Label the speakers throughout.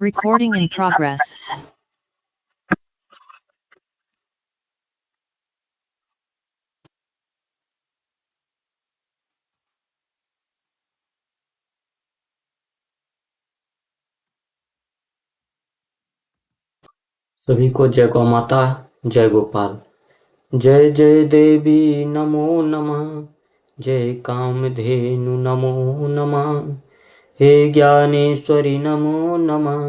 Speaker 1: Recording in progress.
Speaker 2: सभी को जय गौ माता, जय गोपाल। जय जय देवी नमो नमः, जय कामधेनु नमो नमः, हे ज्ञानेश्वरी नमो नमः,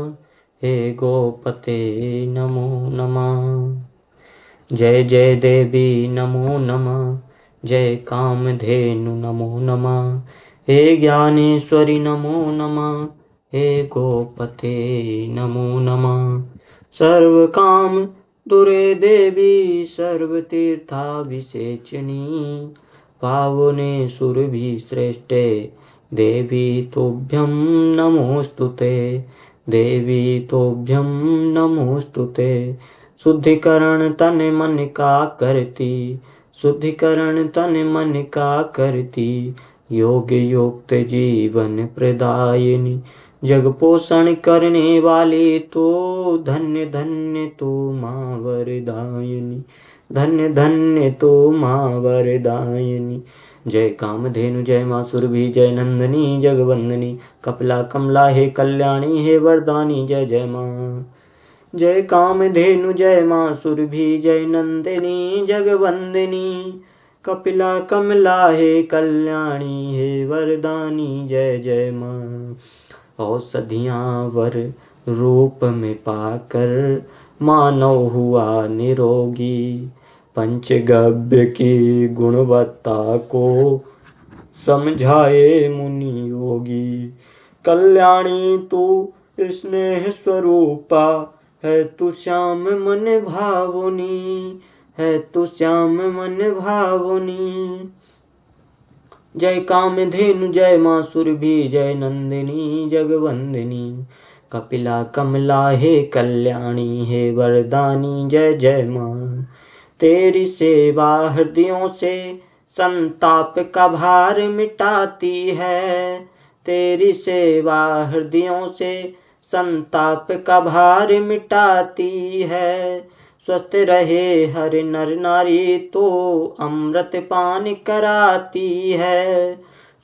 Speaker 2: हे गोपते नमो नमः। जय जय देवी नमो नमः, जय कामधेनु नमो नमः, हे ज्ञानेश्वरी नमो नमः, हे गोपते नमो नमः। सर्वकाम दुरे देवी सर्वतीर्थाभिषेचनी, पावने सुरभि श्रेष्ठे देवी तोभ्यं नमोस्तुते, देवी तोभ्यं नमोस्तुते। शुद्धिकरण तन मन का करती, शुद्धिकरण तन मन का करती, योग युक्त जीवन प्रदायिनी, जग पोषण करने वाले तो धन्य धन्य तो माँ वरदायिनी, धन्य धन्य तो माँ वरदायिनी। जय कामधेनु जय माँ सुरभि जय नंदिनी जगवंदनी, कपिला कमला हे कल्याणी हे वरदानी जय जय माँ। जय कामधेनु जय माँ सुरभि जय नंदिनी जगवंदिनी, कपिला कमला हे कल्याणी हे वरदानी जय जय माँ। औषधियाँ वर रूप में पाकर मानव हुआ निरोगी, पंचगव्य की गुणवत्ता को समझाए मुनि योगी। कल्याणी तू स्नेह स्वरूपा है, तू श्याम मन भावनी है, तू श्याम मन भावनी। जय कामधेनु जय माँ सुरभि जय नंदिनी जगवंदिनी, कपिला कमला हे कल्याणी हे वरदानी जय जय माँ। तेरी सेवा हृदयों से संताप का भार मिटाती है, तेरी सेवा हृदयों से संताप का भार मिटाती है। स्वस्थ रहे हर नर नारी तो अमृत पान कराती है,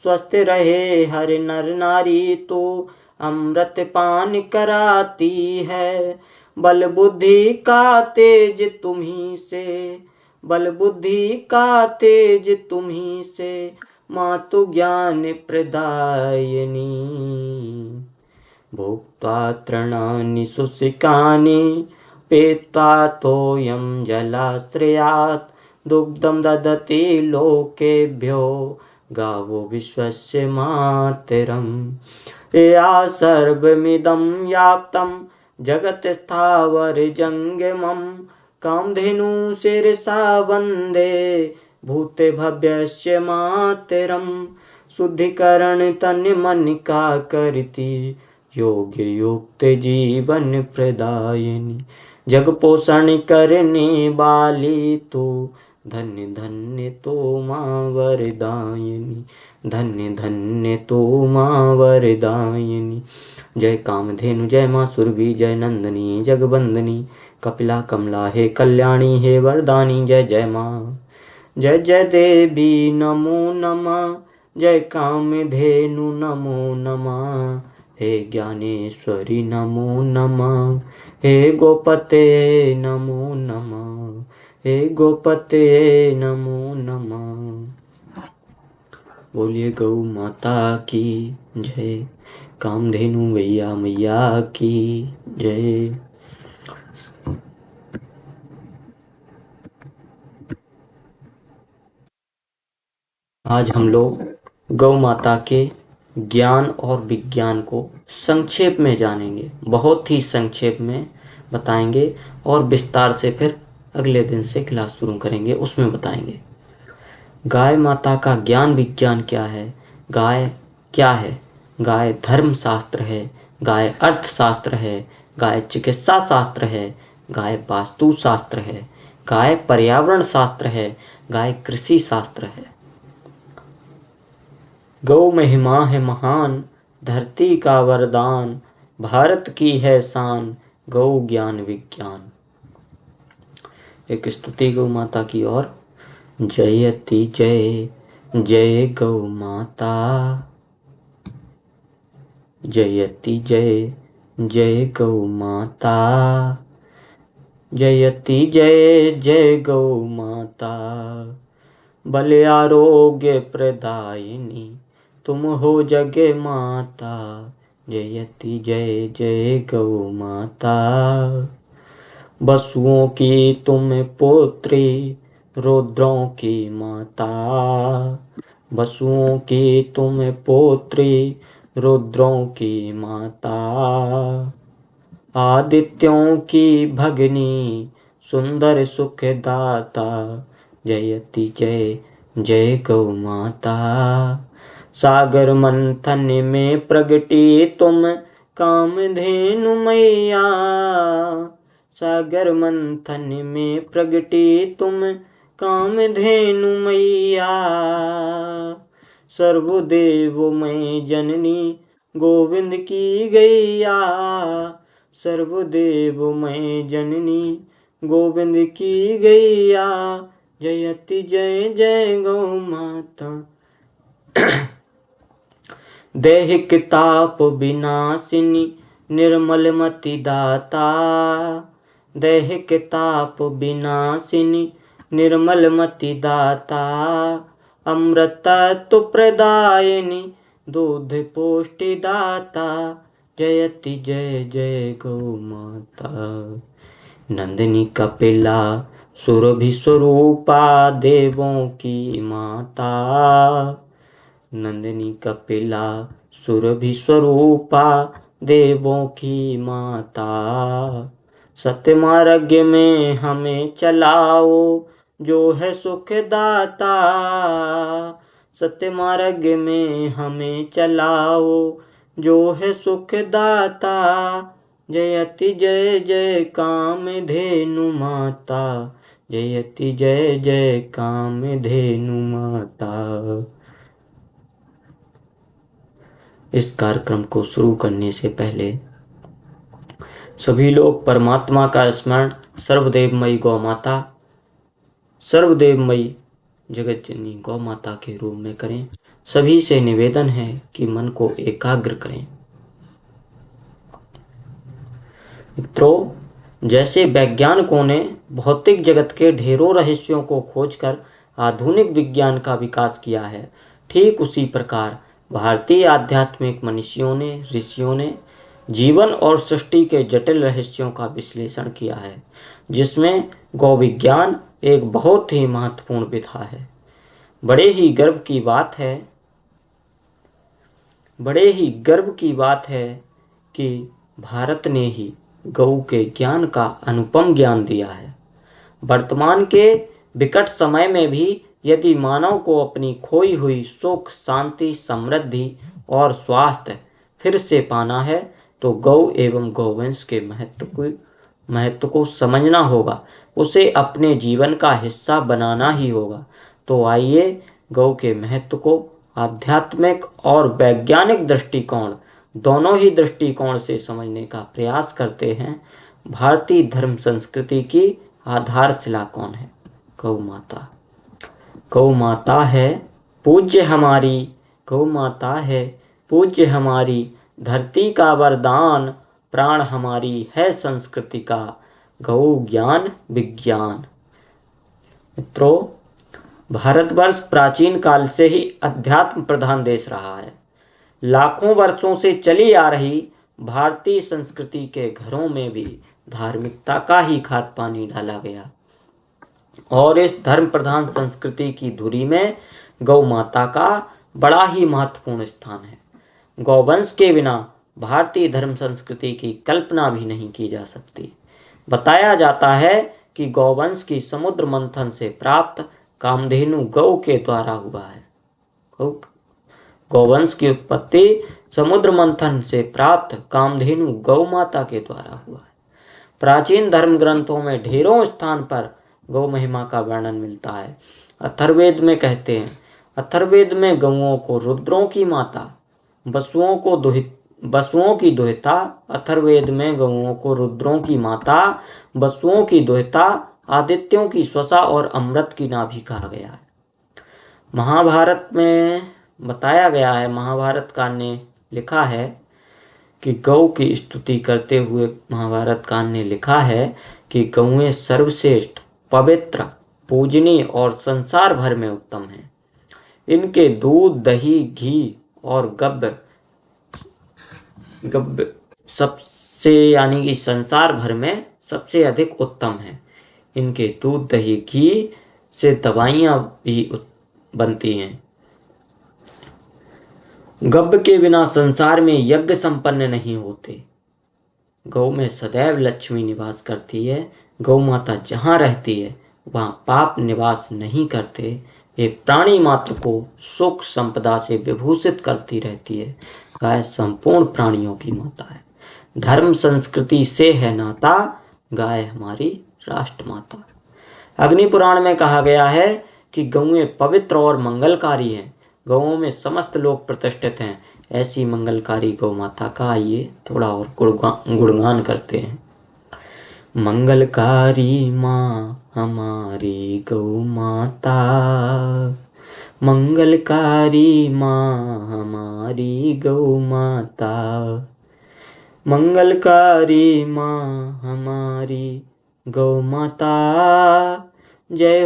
Speaker 2: स्वस्थ रहे हर नर नारी तो अमृत पान कराती है। बल बुद्धि का तेज तुम्ही से, बल बुद्धि का तेज तुम्ही से, माँ तू ज्ञान प्रदायिनी। भुक्त्वा तृणानि शुष्कानि पीत्वा तोयं जलाश्रयात्, दुग्धं ददति लोकेभ्यो गावो विश्वस्य मातरम्। या सर्वमिदं व्याप्तं जगत् स्थावर जंगमं, कामधेनु शिरसा वन्दे भूते भव्यस्य मातरम्। शुद्धिकरण तन मन का करती, योग युक्त जीवन प्रदायिनी, जग पोषण करने वाली तो धन्य धन्य तो माँ वरदायिनी, धन्य धन्य तो माँ वरदायिनी। जय कामधेनु जय माँ सुरभि जय नंदिनी जगवंदिनी, कपिला कमला हे कल्याणी हे वरदानी जय जय माँ। जय जय देवी नमो नमः, जय कामधेनु नमो नमः, हे ज्ञानेश्वरी नमो नमः, हे गोपते नमो नमः, हे गोपते नमो नमः। बोलिए गौ माता की जय, कामधेनु भैया मैया की जय। आज हम लोग गौ माता के ज्ञान और विज्ञान को संक्षेप में जानेंगे, बहुत ही संक्षेप में बताएंगे और विस्तार से फिर अगले दिन से क्लास शुरू करेंगे, उसमें बताएंगे। गाय माता का ज्ञान विज्ञान क्या है, गाय क्या है। गाय धर्म शास्त्र है, गाय अर्थशास्त्र है, गाय चिकित्सा शास्त्र है, गाय वास्तु शास्त्र है, गाय पर्यावरण शास्त्र है, गाय कृषि शास्त्र है। गौ महिमा है महान, धरती का वरदान, भारत की है शान गौ ज्ञान विज्ञान। एक स्तुति गौ माता की ओर। जयति जय जय गौ माता, जयति जय जय गौ माता, जयति जय जय गौ माता। बल आरोग्य प्रदायिनी तुम हो जग माता, जयति जय जय गौ माता। वसुओं की तुम पुत्री रुद्रों की माता, वसुओं की तुम पुत्री रुद्रों की माता। आदित्यों की भगनी सुंदर सुखदाता, जयति जय जय गौ माता। सागर मंथन में प्रगटी तुम कामधेनु मैया, सागर मंथन में प्रगटी तुम कामधेनु मैया। सर्वदेवमय जननी गोविंद की गैया, सर्वदेवमय जननी गोविंद की गैया। जयति जय जय गौ माता। दैहिक ताप विनाशिनी निर्मल मति दाता, दैहिक ताप विनाशिनी निर्मल मति दाता। अमृत तत्व प्रदायिनी दूध पुष्टि दाता, जयति जय जय गौ माता। नंदिनी कपिला सुरभि स्वरूपा देवों की माता, नंदिनी कपिला सुरभि स्वरूपा देवों की माता। सत्यमार्ग में हमें चलाओ जो है सुखदाता, सत्यमार्ग में हमें चलाओ जो है सुखदाता। जयति जय जय कामधेनु माता, जयति जय जय कामधेनु माता। इस कार्यक्रम को शुरू करने से पहले सभी लोग परमात्मा का स्मरण सर्वदेवमयी गौ माता, सर्वदेवमयी जगत जननी गौ माता के रूप में करें। सभी से निवेदन है कि मन को एकाग्र करें। मित्रों, जैसे वैज्ञानिकों ने भौतिक जगत के ढेरों रहस्यों को खोजकर आधुनिक विज्ञान का विकास किया है, ठीक उसी प्रकार भारतीय आध्यात्मिक मनीषियों ने, ऋषियों ने जीवन और सृष्टि के जटिल रहस्यों का विश्लेषण किया है, जिसमें गौ विज्ञान एक बहुत ही महत्वपूर्ण विधा है। बड़े ही गर्व की बात है कि भारत ने ही गौ के ज्ञान का अनुपम ज्ञान दिया है। वर्तमान के विकट समय में भी यदि मानव को अपनी खोई हुई सुख, शांति, समृद्धि और स्वास्थ्य फिर से पाना है तो गौ एवं गौवंश के महत्व को समझना होगा, उसे अपने जीवन का हिस्सा बनाना ही होगा। तो आइए गौ के महत्व को आध्यात्मिक और वैज्ञानिक दृष्टिकोण, दोनों ही दृष्टिकोण से समझने का प्रयास करते हैं। भारतीय धर्म संस्कृति की आधारशिला कौन है? गौ माता। गौ माता है पूज्य हमारी, गौ माता है पूज्य हमारी, धरती का वरदान, प्राण हमारी है संस्कृति का, गौ ज्ञान विज्ञान। मित्रों, भारतवर्ष प्राचीन काल से ही अध्यात्म प्रधान देश रहा है। लाखों वर्षों से चली आ रही भारतीय संस्कृति के घरों में भी धार्मिकता का ही खाद पानी डाला गया और इस धर्म प्रधान संस्कृति की धुरी में गौ माता का बड़ा ही महत्वपूर्ण स्थान है। गौवंश के बिना भारतीय धर्म संस्कृति की कल्पना भी नहीं की जा सकती। बताया जाता है कि गौवंश की समुद्र मंथन से प्राप्त कामधेनु गौ के द्वारा हुआ है। गौवंश की उत्पत्ति समुद्र मंथन से प्राप्त कामधेनु गौ माता के द्वारा हुआ है। प्राचीन धर्म ग्रंथों में ढेरों स्थान पर गौ महिमा का वर्णन मिलता है। अथर्ववेद में कहते हैं, अथर्ववेद में गौओं को रुद्रों की माता, वसुओं को वसुओं की दुहिता, अथर्ववेद में गौओं को रुद्रों की माता, वसुओं की दुहिता, आदित्यों की स्वसा और अमृत की नाभि कहा गया है। महाभारत में बताया गया है, महाभारतकार ने लिखा है कि गौ की स्तुति करते हुए महाभारतकार ने लिखा है कि गौएं सर्वश्रेष्ठ, पवित्र, पूजनीय और संसार भर में उत्तम हैं। इनके दूध, दही, घी और गब्य सबसे यानी कि संसार भर में सबसे अधिक उत्तम है। इनके दूध, दही, घी से दवाइयाँ भी बनती हैं। गब्य के बिना संसार में यज्ञ संपन्न नहीं होते। गौ में सदैव लक्ष्मी निवास करती है। गौ माता जहाँ रहती है वहाँ पाप निवास नहीं करते। ये प्राणी मात्र को सुख संपदा से विभूषित करती रहती है। गाय संपूर्ण प्राणियों की माता है। धर्म संस्कृति से है नाता, गाय हमारी राष्ट्र माता। अग्नि पुराण में कहा गया है कि गौएं पवित्र और मंगलकारी हैं। गौओं में समस्त लोग प्रतिष्ठित हैं। ऐसी मंगलकारी गौ माता का आइए थोड़ा और गुणगान करते हैं। मंगलकारी माँ हमारी गौ माता, मंगलकारी माँ हमारी गौ माता, मंगलकारी माँ हमारी गौ माता, जय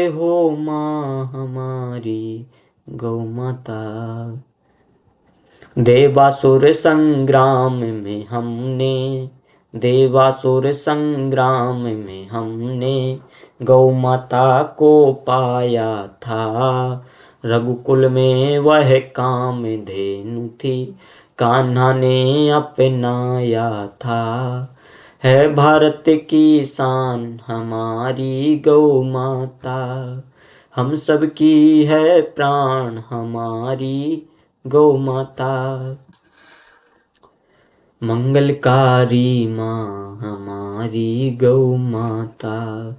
Speaker 2: हो माँ हमारी गौ माता। देवासुर संग्राम में हमने, देवासुर संग्राम में हमने गौ माता को पाया था। रघुकुल में वह कामधेनु थी, कान्हा ने अपनाया था। है भारत की शान हमारी गौ माता, हम सब की है प्राण हमारी गौ माता। मंगलकारी माँ हमारी गौ माता,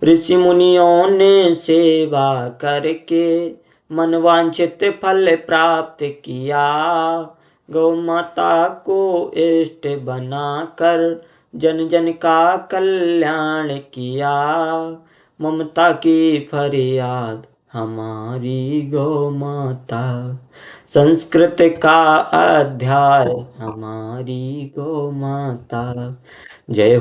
Speaker 2: ऋषि मुनियों ने सेवा करके मनवांछित फल प्राप्त किया। गौ माता को इष्ट बनाकर जन जन का कल्याण किया। ममता की फरियाद हमारी गौ माता, संस्कृत का अध्याय हमारी गौ माता। जय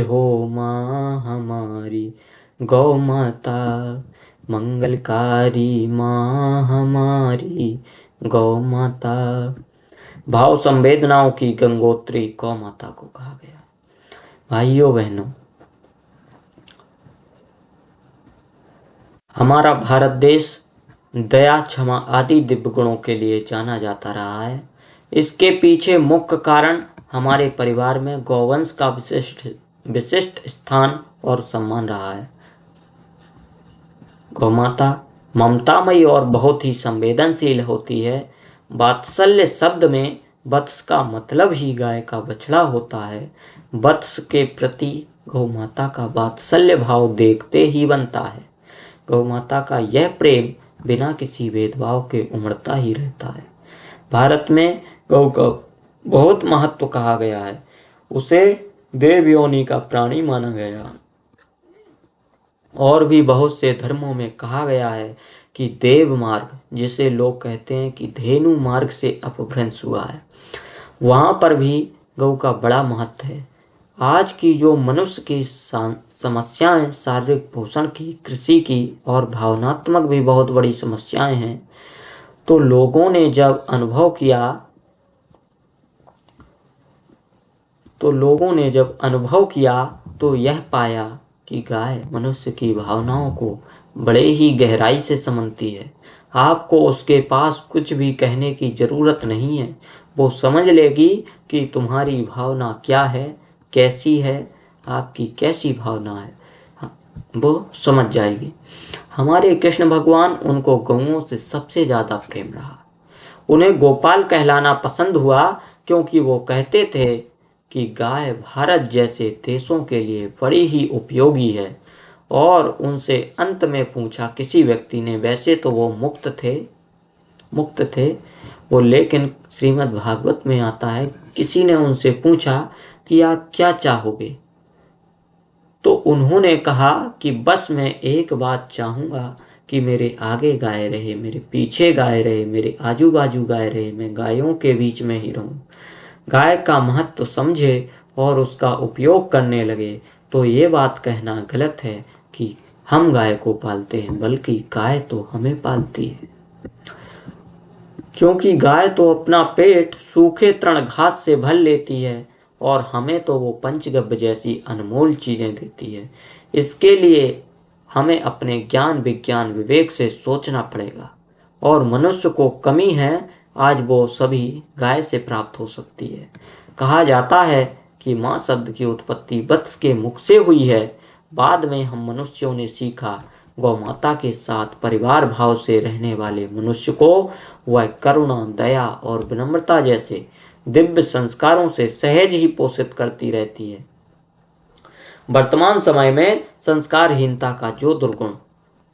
Speaker 2: हो माँ हमारी गौ माता, मंगलकारी माँ हमारी गौ माता। भाव संवेदनाओं की गंगोत्री गौ माता को कहा गया। भाइयों बहनों, हमारा भारत देश दया, क्षमा आदि दिव्य गुणों के लिए जाना जाता रहा है। इसके पीछे मुख्य कारण हमारे परिवार में गौवंश का विशिष्ट स्थान और सम्मान रहा है। गौ माता ममतामयी और बहुत ही संवेदनशील होती है। वात्सल्य शब्द में वत्स का मतलब ही गाय का बछड़ा होता है। वत्स के प्रति गौ माता का वात्सल्य भाव देखते ही बनता है। गौ माता का यह प्रेम बिना किसी भेदभाव के उमड़ता ही रहता है। भारत में गौ का बहुत महत्व कहा गया है। उसे देव योनि का प्राणी माना गया। और भी बहुत से धर्मों में कहा गया है कि देव मार्ग, जिसे लोग कहते हैं कि धेनु मार्ग से अपभ्रंश हुआ है, वहाँ पर भी गौ का बड़ा महत्व है। आज की जो मनुष्य की समस्याएं, शारीरिक पोषण की, कृषि की और भावनात्मक भी बहुत बड़ी समस्याएं हैं, तो लोगों ने जब अनुभव किया तो यह पाया कि गाय मनुष्य की भावनाओं को बड़े ही गहराई से समझती है। आपको उसके पास कुछ भी कहने की ज़रूरत नहीं है। वो समझ लेगी कि तुम्हारी भावना क्या है, कैसी है, आपकी कैसी भावना है, वो समझ जाएगी। हमारे कृष्ण भगवान, उनको गौओं से सबसे ज़्यादा प्रेम रहा। उन्हें गोपाल कहलाना पसंद हुआ क्योंकि वो कहते थे कि गाय भारत जैसे देशों के लिए बड़ी ही उपयोगी है। और उनसे अंत में पूछा किसी व्यक्ति ने, वैसे तो वो मुक्त थे, वो लेकिन श्रीमद् भागवत में आता है, किसी ने उनसे पूछा कि आप क्या चाहोगे, तो उन्होंने कहा कि बस मैं एक बात चाहूँगा कि मेरे आगे गाय रहे, मेरे पीछे गाय रहे, मेरे आजू बाजू गाय रहे, मैं गायों के बीच में ही रहूं। गाय का महत्व समझे और उसका उपयोग करने लगे तो ये बात कहना गलत है कि हम गाय को पालते हैं, बल्कि गाय तो हमें पालती है। क्योंकि गाय तो अपना पेट सूखे तृण घास से भर लेती है और हमें तो वो पंचगव्य जैसी अनमोल चीजें देती है। इसके लिए हमें अपने ज्ञान विज्ञान विवेक से सोचना पड़ेगा, और मनुष्य को कमी है आज वो सभी गाय से प्राप्त हो सकती है। कहा जाता है कि माँ शब्द की उत्पत्ति वत्स के मुख से हुई है। बाद में हम मनुष्यों ने सीखा गौ माता के साथ परिवार भाव से रहने वाले मनुष्य को वह करुणा, दया और विनम्रता जैसे दिव्य संस्कारों से सहज ही पोषित करती रहती है। वर्तमान समय में संस्कारहीनता का जो दुर्गुण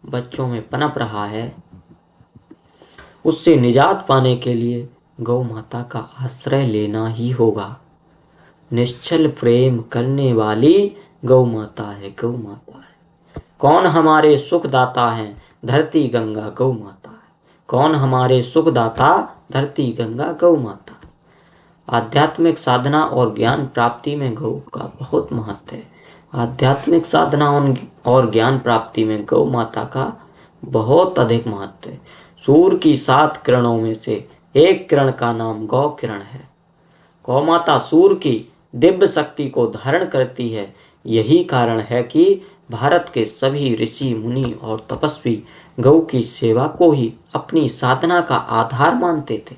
Speaker 2: बच्चों में पनप रहा है, उससे निजात पाने के लिए गौ माता का आश्रय लेना ही होगा। निश्चल प्रेम करने वाली गौ माता है, गौ माता है। कौन हमारे सुखदाता हैं? धरती गंगा गौ माता है। कौन हमारे सुखदाता? धरती गंगा गौ माता। आध्यात्मिक साधना और ज्ञान प्राप्ति में गौ का बहुत महत्व है। आध्यात्मिक साधना और ज्ञान प्राप्ति में गौ माता का बहुत अधिक महत्व है। सूर्य की 7 किरणों में से एक किरण का नाम गौ किरण है। गौ माता सूर्य की दिव्य शक्ति को धारण करती है। यही कारण है कि भारत के सभी ऋषि मुनि और तपस्वी गौ की सेवा को ही अपनी साधना का आधार मानते थे।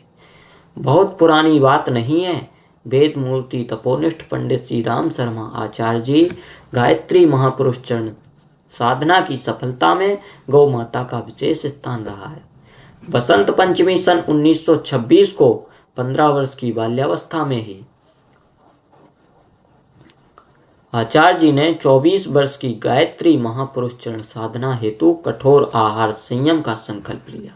Speaker 2: बहुत पुरानी बात नहीं है। वेद मूर्ति तपोनिष्ठ पंडित श्री राम शर्मा आचार्य जी गायत्री महापुरुष चरण साधना की सफलता में गौ माता का विशेष स्थान रहा है। बसंत पंचमी सन 1926 को 15 वर्ष की बाल्यावस्था में ही आचार्य जी ने 24 वर्ष की गायत्री महापुरुष चरण साधना हेतु कठोर आहार संयम का संकल्प लिया।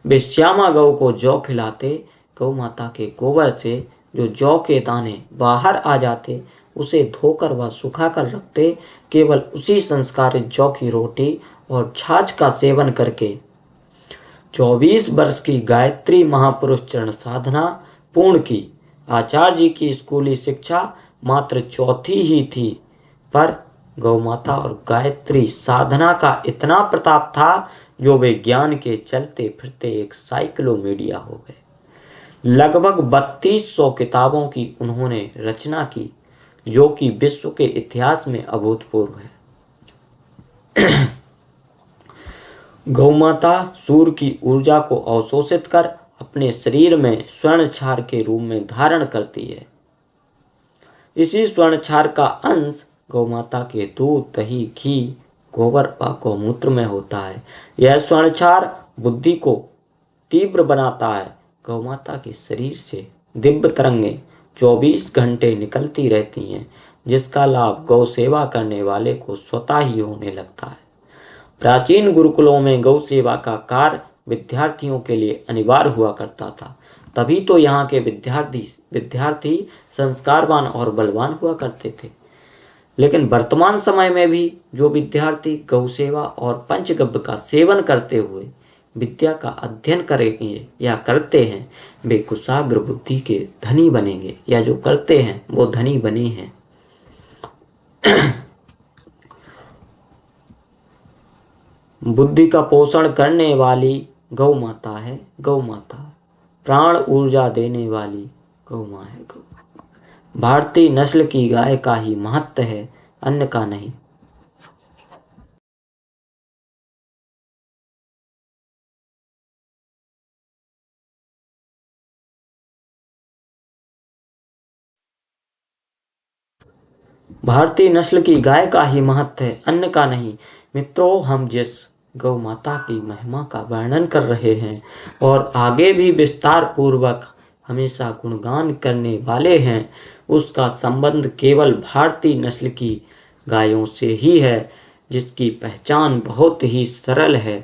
Speaker 2: वे श्यामा गौ को जौ खिलाते। गौ माता के गोबर से जो जौ के दाने बाहर आ जाते, उसे धोकर व सुखा कर रखते। केवल उसी संस्कारित जौ की रोटी और छाछ का सेवन करके 24 वर्ष की गायत्री महापुरुष चरण साधना पूर्ण की। आचार्य जी की स्कूली शिक्षा मात्र 4थी ही थी, पर गौ माता और गायत्री साधना का इतना प्रताप था जो वे ज्ञान के चलते फिरते एक साइक्लोमीडिया हो गए। लगभग 3200 किताबों की उन्होंने रचना की, जो कि विश्व के इतिहास में अभूतपूर्व है। गौ माता सूर्य की ऊर्जा को अवशोषित कर अपने शरीर में स्वर्ण क्षार के रूप में धारण करती है। इसी स्वर्ण क्षार का अंश गौ माता के दूध, दही, घी, गोबर व गौमूत्र में होता है। यह स्वर्ण क्षार बुद्धि को तीव्र बनाता है। गौ माता के शरीर से दिव्य तरंगें 24 घंटे निकलती रहती हैं, जिसका लाभ गौ सेवा करने वाले को स्वतः ही होने लगता है। प्राचीन गुरुकुलों में गौ सेवा का कार्य विद्यार्थियों के लिए अनिवार्य हुआ करता था। तभी तो यहाँ के विद्यार्थी संस्कारवान और बलवान हुआ करते थे। लेकिन वर्तमान समय में भी जो विद्यार्थी गौ सेवा और पंचगव्य का सेवन करते हुए विद्या का अध्ययन करेंगे या करते हैं, वे कुशाग्र बुद्धि के धनी बनेंगे, या जो करते हैं वो धनी बने हैं। बुद्धि का पोषण करने वाली गौ माता है गौ माता। प्राण ऊर्जा देने वाली गौ माँ है गौ। भारतीय नस्ल की गाय का ही महत्व है, अन्य का नहीं। भारतीय नस्ल की गाय का ही महत्व है, अन्य का नहीं। मित्रों, हम जिस गौ माता की महिमा का वर्णन कर रहे हैं और आगे भी विस्तार पूर्वक हमेशा गुणगान करने वाले हैं, उसका संबंध केवल भारतीय नस्ल की गायों से ही है, जिसकी पहचान बहुत ही सरल है।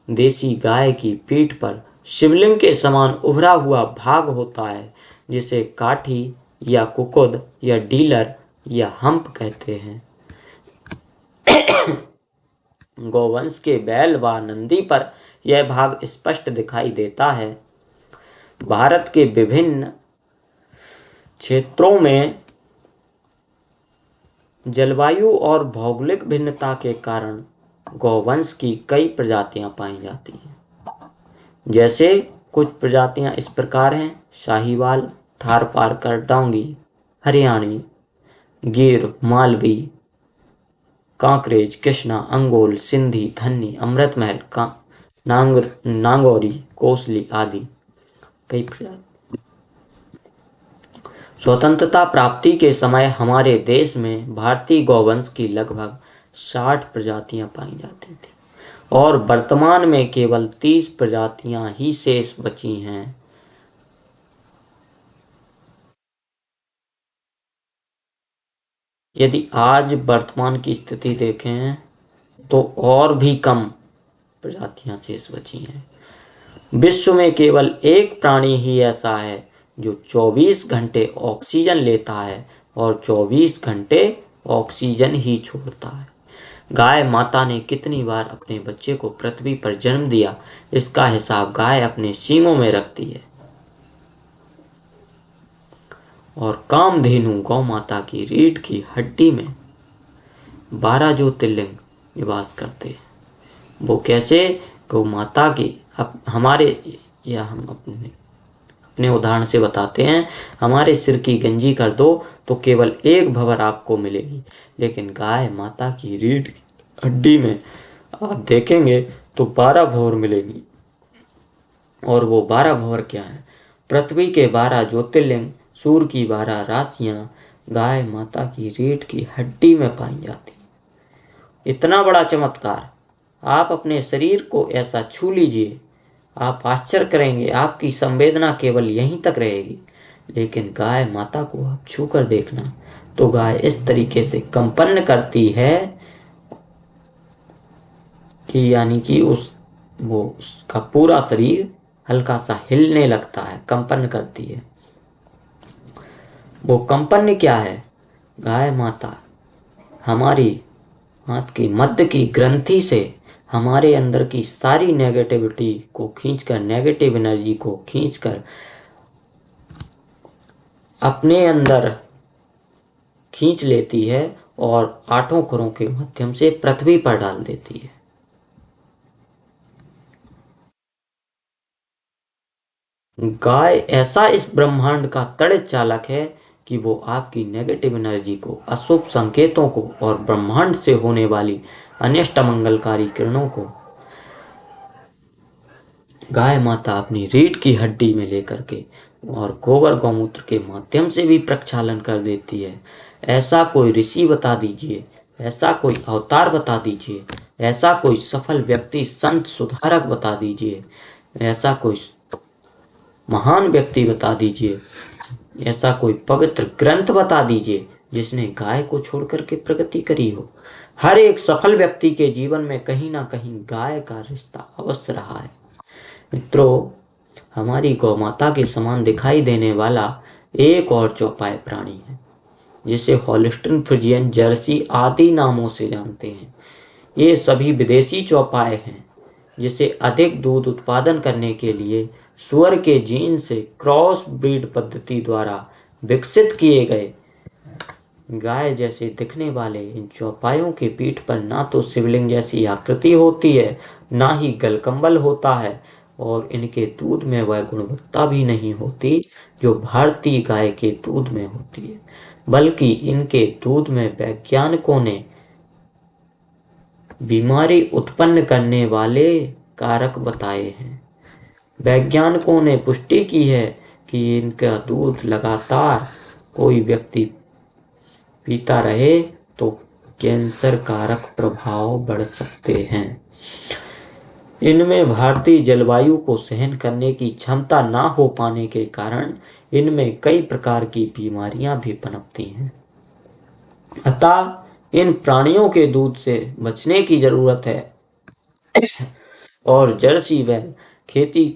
Speaker 2: देसी गाय की पीठ पर शिवलिंग के समान उभरा हुआ भाग होता है जिसे काठी या कुकुद या डीलर या हम्प कहते हैं। गौवंश के बैल व नंदी पर यह भाग स्पष्ट दिखाई देता है। भारत के विभिन्न क्षेत्रों में जलवायु और भौगोलिक भिन्नता के कारण गौवंश की कई प्रजातियां पाई जाती हैं। जैसे कुछ प्रजातियां इस प्रकार हैं: शाहीवाल, थारपारकर, डोंगी, हरियाणी, गिर, मालवी, कांकरेज, कृष्णा, अंगोल, सिंधी, धन्नी, अमृतमहल, नागौरी, कोसली आदि कई प्रजाति। स्वतंत्रता प्राप्ति के समय हमारे देश में भारतीय गौवंश की लगभग 60 प्रजातियां पाई जाती थी और वर्तमान में केवल 30 प्रजातियां ही शेष बची हैं। यदि आज वर्तमान की स्थिति देखें तो और भी कम प्रजातियां शेष बची हैं। विश्व में केवल एक प्राणी ही ऐसा है जो 24 घंटे ऑक्सीजन लेता है और 24 घंटे ऑक्सीजन ही छोड़ता है। गाय माता ने कितनी बार अपने बच्चे को पृथ्वी पर जन्म दिया, इसका हिसाब गाय अपने सींगों में रखती है। और कामधेनु गौ माता की रीढ़ की हड्डी में 12 ज्योतिर्लिंग निवास करते हैं। वो कैसे? गौ माता की हमारे या हम अपने उदाहरण से बताते हैं। हमारे सिर की गंजी कर दो तो केवल एक भंवर आपको मिलेगी, लेकिन गाय माता की रीढ़ की हड्डी में आप देखेंगे तो 12 भंवर मिलेंगी। और वो 12 भंवर क्या है? पृथ्वी के 12 ज्योतिर्लिंग, सूर्य की 12 राशियां गाय माता की रीढ़ की हड्डी में पाई जाती हैं। इतना बड़ा चमत्कार! आप अपने शरीर को ऐसा छू लीजिए, आप आश्चर्य करेंगे। आपकी संवेदना केवल यहीं तक रहेगी। लेकिन गाय माता को आप छू कर देखना तो गाय इस तरीके से कंपन करती है कि यानी कि उसका पूरा शरीर हल्का सा हिलने लगता है, कंपन करती है। वो कंपन क्या है? गाय माता हमारी हाथ की मध्य की ग्रंथि से हमारे अंदर की सारी नेगेटिविटी को खींचकर, नेगेटिव एनर्जी को खींचकर अपने अंदर खींच लेती है और आठों खुरों के माध्यम से पृथ्वी पर डाल देती है। गाय ऐसा इस ब्रह्मांड का तड़ित चालक है कि वो आपकी नेगेटिव एनर्जी को, अशुभ संकेतों को और ब्रह्मांड से होने वाली अनिष्ट मंगलकारी किरणों को गाय माता अपनी रीढ़ की हड्डी में लेकर के और गोबर गौमूत्र के माध्यम से भी प्रक्षालन कर देती है। ऐसा कोई ऋषि बता दीजिए, ऐसा कोई अवतार बता दीजिए, ऐसा कोई सफल व्यक्ति, संत, सुधारक बता दीजिए, ऐसा कोई महान व्यक्ति बता दीजिए, ऐसा कोई पवित्र ग्रंथ बता दीजिए जिसने गाय को छोड़कर के प्रगति करी हो। हर एक सफल व्यक्ति के जीवन में कहीं ना कहीं गाय का रिश्ता अवश्य रहा है। मित्रों, हमारी गौ माता के समान दिखाई देने वाला एक और चौपाई प्राणी है जिसे हॉलिस्टीन फ्रिजियन, जर्सी आदि नामों से जानते हैं। ये सभी विदेशी चौपाए हैं जिसे अधिक दूध उत्पादन करने के लिए सुअर के जीन से क्रॉस ब्रीड पद्धति द्वारा विकसित किए गए। गाय जैसे दिखने वाले इन चौपायों के पीठ पर ना तो शिवलिंग जैसी आकृति होती है, ना ही गलकंबल होता है, और इनके दूध में वह गुणवत्ता भी नहीं होती जो भारतीय गाय के दूध में होती है, बल्कि इनके दूध में वैज्ञानिकों ने बीमारी उत्पन्न करने वाले कारक बताए हैं। वैज्ञानिकों ने पुष्टि की है कि इनका दूध लगातार कोई व्यक्ति पीता रहे तो कैंसर कारक प्रभाव बढ़ सकते हैं। इनमें भारतीय जलवायु को सहन करने की क्षमता ना हो पाने के कारण इनमें कई प्रकार की बीमारियां भी पनपती हैं। अतः इन प्राणियों के दूध से बचने की जरूरत है और जर्सी व खेती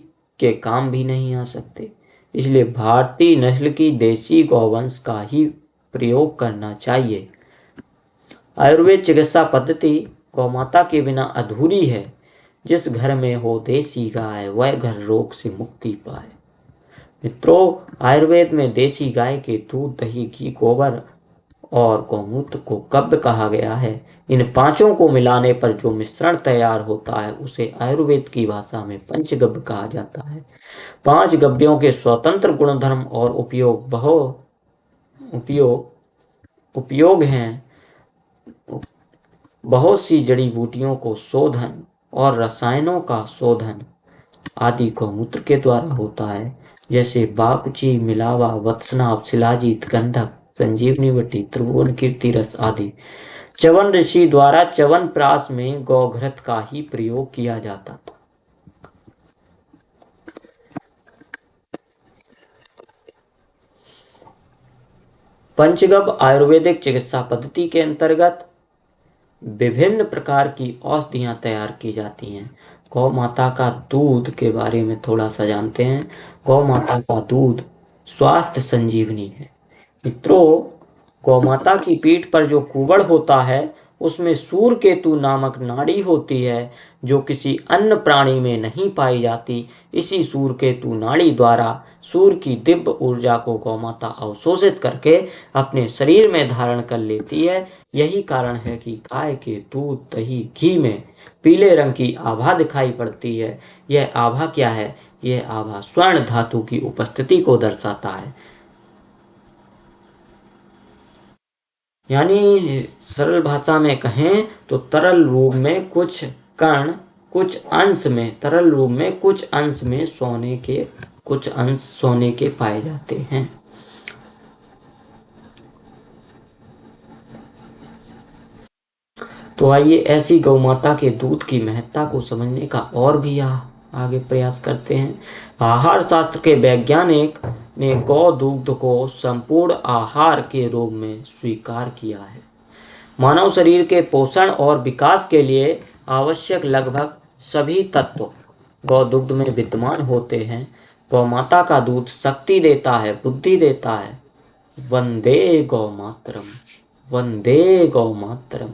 Speaker 2: के काम भी नहीं आ सकते। इसलिए भारतीय नस्ल की देसी गौवंश का ही प्रयोग करना चाहिए। आयुर्वेद चिकित्सा पद्धति गौमाता के बिना अधूरी है। जिस घर में हो देसी गाय वह घर रोग से मुक्ति पाए। मित्रों, आयुर्वेद में देसी गाय के दूध, दही, घी, गोबर और गौमूत्र को कब्ब कहा गया है। इन पांचों को मिलाने पर जो मिश्रण तैयार होता है उसे आयुर्वेद की भाषा में पंचगव्य कहा जाता है। पांच गव्यों के स्वतंत्र गुणधर्म और उपयोग हैं। बहुत सी जड़ी बूटियों को शोधन और रसायनों का शोधन आदि गौमूत्र के द्वारा होता है, जैसे बाकुची, मिलावा, वत्सनाभ, शिलाजीत, गंधक, संजीवनी बटी, त्रिभुवन कीर्ति रस आदि। च्यवन ऋषि द्वारा च्यवनप्राश में गौघृत का ही प्रयोग किया जाता था। पंचगव्य आयुर्वेदिक चिकित्सा पद्धति के अंतर्गत विभिन्न प्रकार की औषधियां तैयार की जाती हैं। गौ माता का दूध के बारे में थोड़ा सा जानते हैं। गौ माता का दूध स्वास्थ्य संजीवनी है। मित्रों, गौ माता की पीठ पर जो कुबड़ होता है उसमें सूरकेतु नामक नाड़ी होती है, जो किसी अन्य प्राणी में नहीं पाई जाती। इसी सूरकेतु नाड़ी द्वारा सूर्य की दिव्य ऊर्जा को गौमाता अवशोषित करके अपने शरीर में धारण कर लेती है। यही कारण है कि गाय के दूध, दही, घी में पीले रंग की आभा दिखाई पड़ती है। यह आभा क्या है? यह आभा स्वर्ण धातु की उपस्थिति को दर्शाता है। यानी सरल भाषा में कहें तो तरल रूप में कुछ कण कुछ अंश में सोने के पाए जाते हैं। तो आइए ऐसी गौ माता के दूध की महत्ता को समझने का और भी आगे प्रयास करते हैं। आहार शास्त्र के वैज्ञानिक ने गौ दूध को संपूर्ण आहार के रूप में स्वीकार किया है। मानव शरीर के पोषण और विकास के लिए आवश्यक लगभग सभी तत्व गौ दुग्ध में विद्यमान होते हैं। गौ माता का दूध शक्ति देता है, बुद्धि देता है। वंदे गौ मातरम, वंदे गौ मातरम।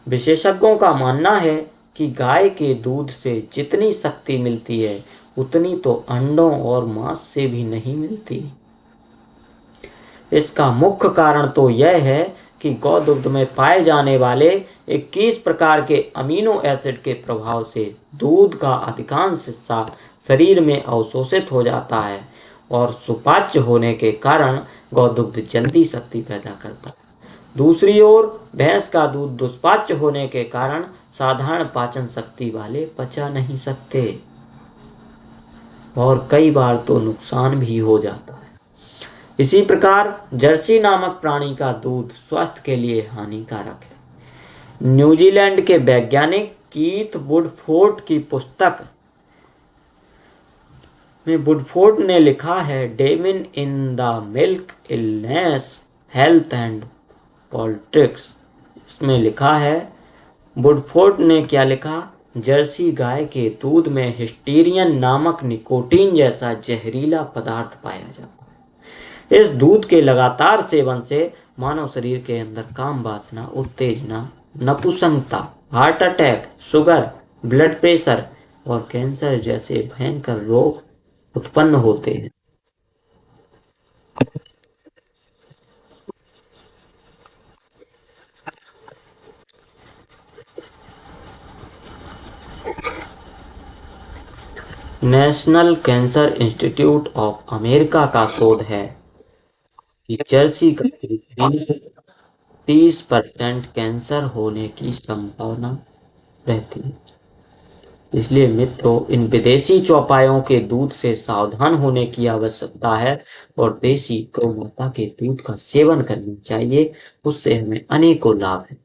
Speaker 2: विशेषज्ञों का मानना है कि गाय के दूध से जितनी शक्ति मिलती है उतनी तो अंडों और मांस से भी नहीं मिलती। इसका मुख्य कारण तो यह है कि गौ दुग्ध में पाए जाने वाले 21 प्रकार के अमीनो एसिड के प्रभाव से दूध का अधिकांश हिस्सा शरीर में अवशोषित हो जाता है और सुपाच्य होने के कारण गौ दुग्ध जल्दी शक्ति पैदा करता है। दूसरी ओर भैंस का दूध दुष्पाच्य होने के कारण साधारण पाचन शक्ति वाले पचा नहीं सकते और कई बार तो नुकसान भी हो जाता है। इसी प्रकार जर्सी नामक प्राणी का दूध स्वास्थ्य के लिए हानिकारक है। न्यूजीलैंड के वैज्ञानिक कीथ वुडफोर्ड की पुस्तक में वुडफोर्ड ने लिखा है, डेमिन in the milk illness, health and politics. इसमें लिखा है, वुडफोर्ड ने क्या लिखा? जर्सी गाय के दूध में हिस्टीरियन नामक निकोटीन जैसा जहरीला पदार्थ पाया जाता है। इस दूध के लगातार सेवन से मानव शरीर के अंदर काम वासना, उत्तेजना, नपुंसकता, heart attack, sugar, blood pressure और कैंसर जैसे भयंकर रोग उत्पन्न होते हैं। National cancer institute of America का शोध है कि जर्सी गाय में 30% कैंसर होने की संभावना रहती है। इसलिए मित्रों, इन विदेशी चौपायों के दूध से सावधान होने की आवश्यकता है और देसी गौ माता के दूध का सेवन करना चाहिए। उससे हमें अनेकों लाभ है।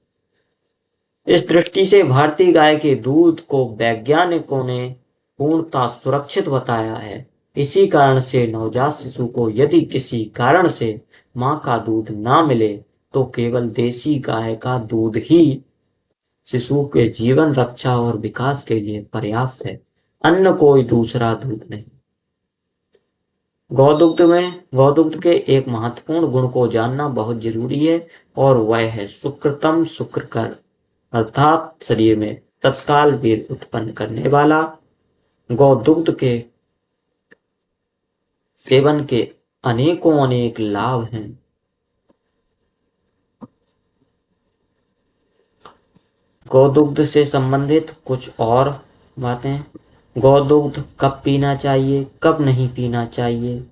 Speaker 2: इस दृष्टि से भारतीय गाय के दूध को वैज्ञानिकों ने पूर्णतः सुरक्षित बताया है। इसी कारण से नवजात शिशु को यदि किसी कारण से मां का दूध ना मिले तो केवल देसी गाय का दूध ही शिशु के जीवन रक्षा और विकास के लिए पर्याप्त है। अन्य कोई दूसरा दूध नहीं। गौदुग्ध के एक महत्वपूर्ण गुण को जानना बहुत जरूरी है, और वह है सुकृतम शुक्रकर, अर्थात शरीर में तत्काल वीर्य उत्पन्न करने वाला। गौदुग्ध के सेवन के अनेकों अनेक लाभ हैं। गौदुग्ध से संबंधित कुछ और बातें। गौदुग्ध कब पीना चाहिए, कब नहीं पीना चाहिए।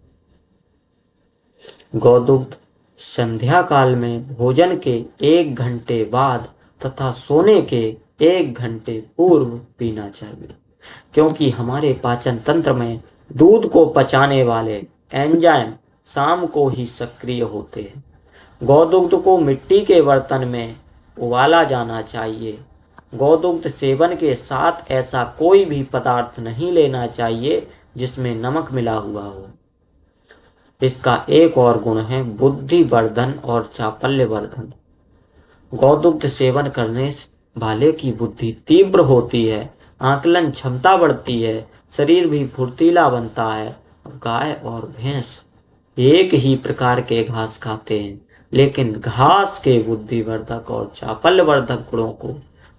Speaker 2: गौदुग्ध संध्या काल में भोजन के 1 घंटे बाद तथा सोने के 1 घंटे पूर्व पीना चाहिए, क्योंकि हमारे पाचन तंत्र में दूध को पचाने वाले एंजाइम शाम को ही सक्रिय होते हैं। गौदुग्ध को मिट्टी के बर्तन में उबाला जाना चाहिए। गौदुग्ध सेवन के साथ ऐसा कोई भी पदार्थ नहीं लेना चाहिए जिसमें नमक मिला हुआ हो। इसका एक और गुण है बुद्धिवर्धन और चापल्यवर्धन। गौदुग्ध सेवन करने वाले की बुद्धि तीव्र होती है, आकलन क्षमता बढ़ती है, शरीर भी फुर्तीला बनता है। गाय और भैंस एक ही प्रकार के घास खाते हैं, लेकिन घास के बुद्धिवर्धक और चापल्यवर्धक गुणों को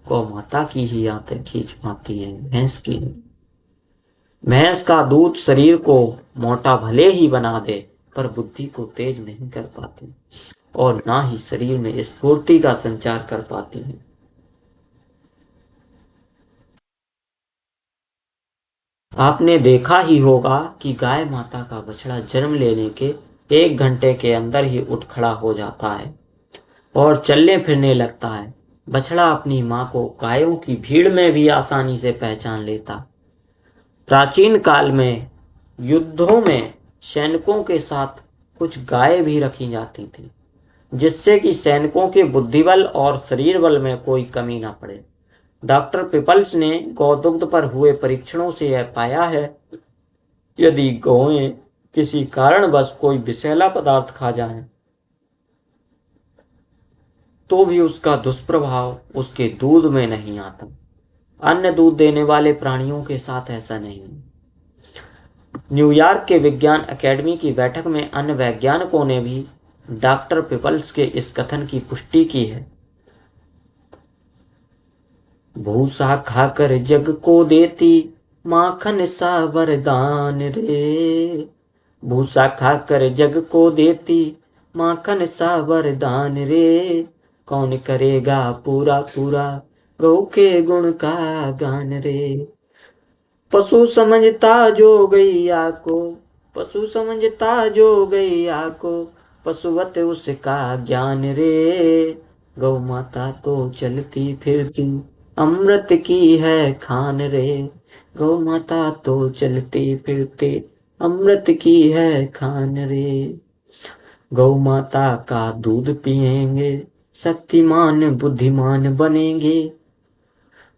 Speaker 2: गौ माता की ही आंतें खींच पाती हैं, भैंस की नहीं। भैंस का दूध शरीर को मोटा भले ही बना दे, पर बुद्धि को तेज नहीं कर पाती, और ना ही शरीर में स्फूर्ति का संचार कर पाती है। आपने देखा ही होगा कि गाय माता का बछड़ा जन्म लेने के 1 घंटे के अंदर ही उठ खड़ा हो जाता है और चलने फिरने लगता है। बछड़ा अपनी मां को गायों की भीड़ में भी आसानी से पहचान लेता। प्राचीन काल में युद्धों में सैनिकों के साथ कुछ गायें भी रखी जाती थी, जिससे कि सैनिकों के बुद्धिबल और शरीर बल में कोई कमी ना पड़े। डॉक्टर पीपल्स ने गौदुग्ध पर हुए परीक्षणों से यह पाया है, यदि गौएं किसी कारणवश कोई विषैला पदार्थ खा जाएं, तो भी उसका दुष्प्रभाव उसके दूध में नहीं आता। अन्य दूध देने वाले प्राणियों के साथ ऐसा नहीं। न्यूयॉर्क के विज्ञान अकेडमी की बैठक में अन्य वैज्ञानिकों ने भी डॉक्टर पीपल्स के इस कथन की पुष्टि की है। भूसा खाकर जग को देती माखन सा वरदान रे, भूसा खाकर जग को देती माखन सा वरदान रे, कौन करेगा पूरा पूरा गौ के गुण का गान रे। पशु समझता जो गैया को, पशु समझता जो गैया को, पशुवत उसका ज्ञान रे। गौ माता तो चलती फिरती अमृत की है खान रे, गौ माता तो चलती फिरती अमृत की है खान रे। गौ माता का दूध पिएंगे शक्तिमान बुद्धिमान बनेंगे।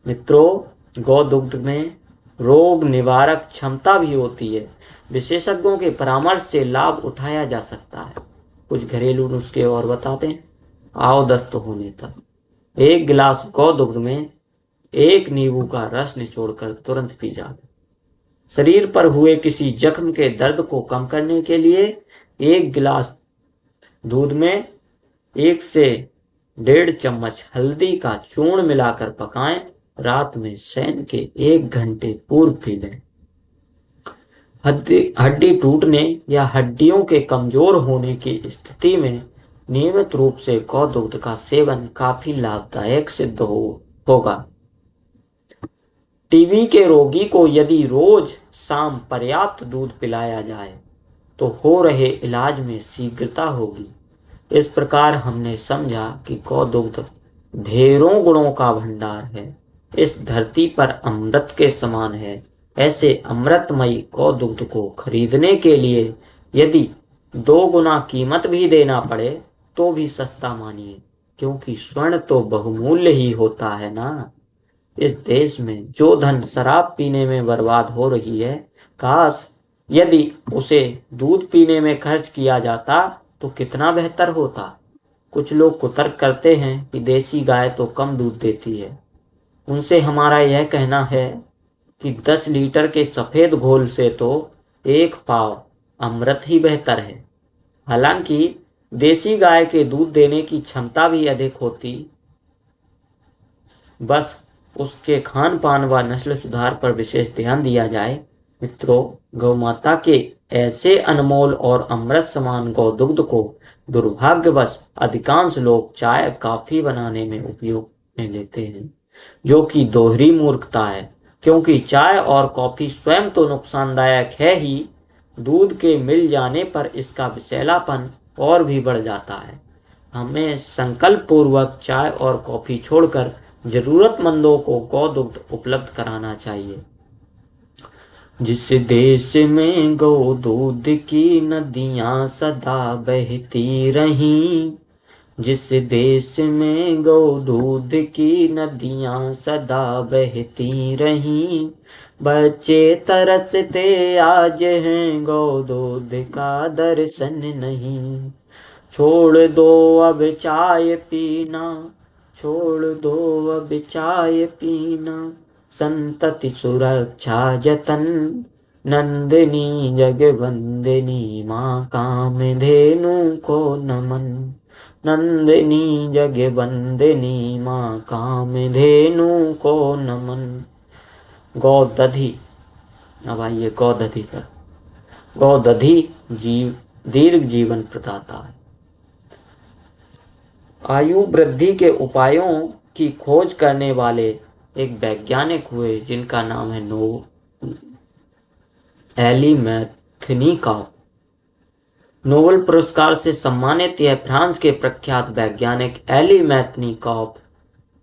Speaker 2: मित्रों, गौदुग्ध में रोग निवारक क्षमता भी होती है। विशेषज्ञों के परामर्श से लाभ उठाया जा सकता है। कुछ घरेलू नुस्खे और बताते हैं। आओ दस्त होने पर 1 गिलास गौदुग्ध में 1 नींबू का रस निचोड़कर तुरंत पी जाए। शरीर पर हुए किसी जख्म के दर्द को कम करने के लिए 1 गिलास दूध में 1 से 1.5 चम्मच हल्दी का चूर्ण मिलाकर पकाएं। रात में शयन के 1 घंटे पूर्व पी लें। हड्डी टूटने या हड्डियों के कमजोर होने की स्थिति में नियमित रूप से गौदुग्ध का सेवन काफी लाभदायक सिद्ध होगा। टीबी के रोगी को यदि रोज शाम पर्याप्त दूध पिलाया जाए तो हो रहे इलाज में शीघ्रता होगी। इस प्रकार हमने समझा कि गौदुग्ध ढेरों गुणों का भंडार है, इस धरती पर अमृत के समान है। ऐसे अमृतमयी गौदुग्ध को खरीदने के लिए यदि 2 गुना कीमत भी देना पड़े तो भी सस्ता मानिए, क्योंकि स्वर्ण तो बहुमूल्य ही होता है ना। इस देश में जो धन शराब पीने में बर्बाद हो रही है, काश यदि उसे दूध पीने में खर्च किया जाता तो कितना बेहतर होता। कुछ लोग कुतर्क करते हैं कि देसी गाय तो कम दूध देती है। उनसे हमारा यह कहना है कि 10 लीटर के सफेद घोल से तो 1 पाव अमृत ही बेहतर है। हालांकि देसी गाय के दूध देने की क्षमता भी अधिक होती, बस उसके खान पान व नस्ल सुधार पर विशेष ध्यान दिया जाए। मित्रों, गौ माता के ऐसे अनमोल और अमृत समान गौदुग्ध को दुर्भाग्यवश अधिकांश लोग चाय कॉफी बनाने में उपयोग में लेते हैं, जो कि दोहरी मूर्खता है, क्योंकि चाय और कॉफी स्वयं तो नुकसानदायक है ही, दूध के मिल जाने पर इसका विषैलापन और भी बढ़ जाता है। हमें संकल्प पूर्वक चाय और कॉफी छोड़कर जरूरतमंदों को गौदुग्ध उपलब्ध कराना चाहिए। जिस देश में गौ दूध की नदियां सदा बहती रहीं, जिस देश में गौ दूध की नदियां सदा बहती रहीं, बच्चे तरसते आज हैं गौ दूध का दर्शन नहीं। छोड़ दो अब चाय पीना, छोड़ दो अब चाय पीना, संतति सुरक्षा जतन, नंदिनी जगवंदिनी माँ कामधेनु को नमन, नंदिनी जगवंदिनी माँ कामधेनु को नमन। गौदधि। अब आइए गौदधि पर। गौदधि दीर्घ जीवन प्रदाता है। आयु वृद्धि के उपायों की खोज करने वाले एक वैज्ञानिक हुए जिनका नाम है एली मैथनीकॉफ। नोबेल पुरस्कार से सम्मानित यह फ्रांस के प्रख्यात वैज्ञानिक एली मैथनीकॉफ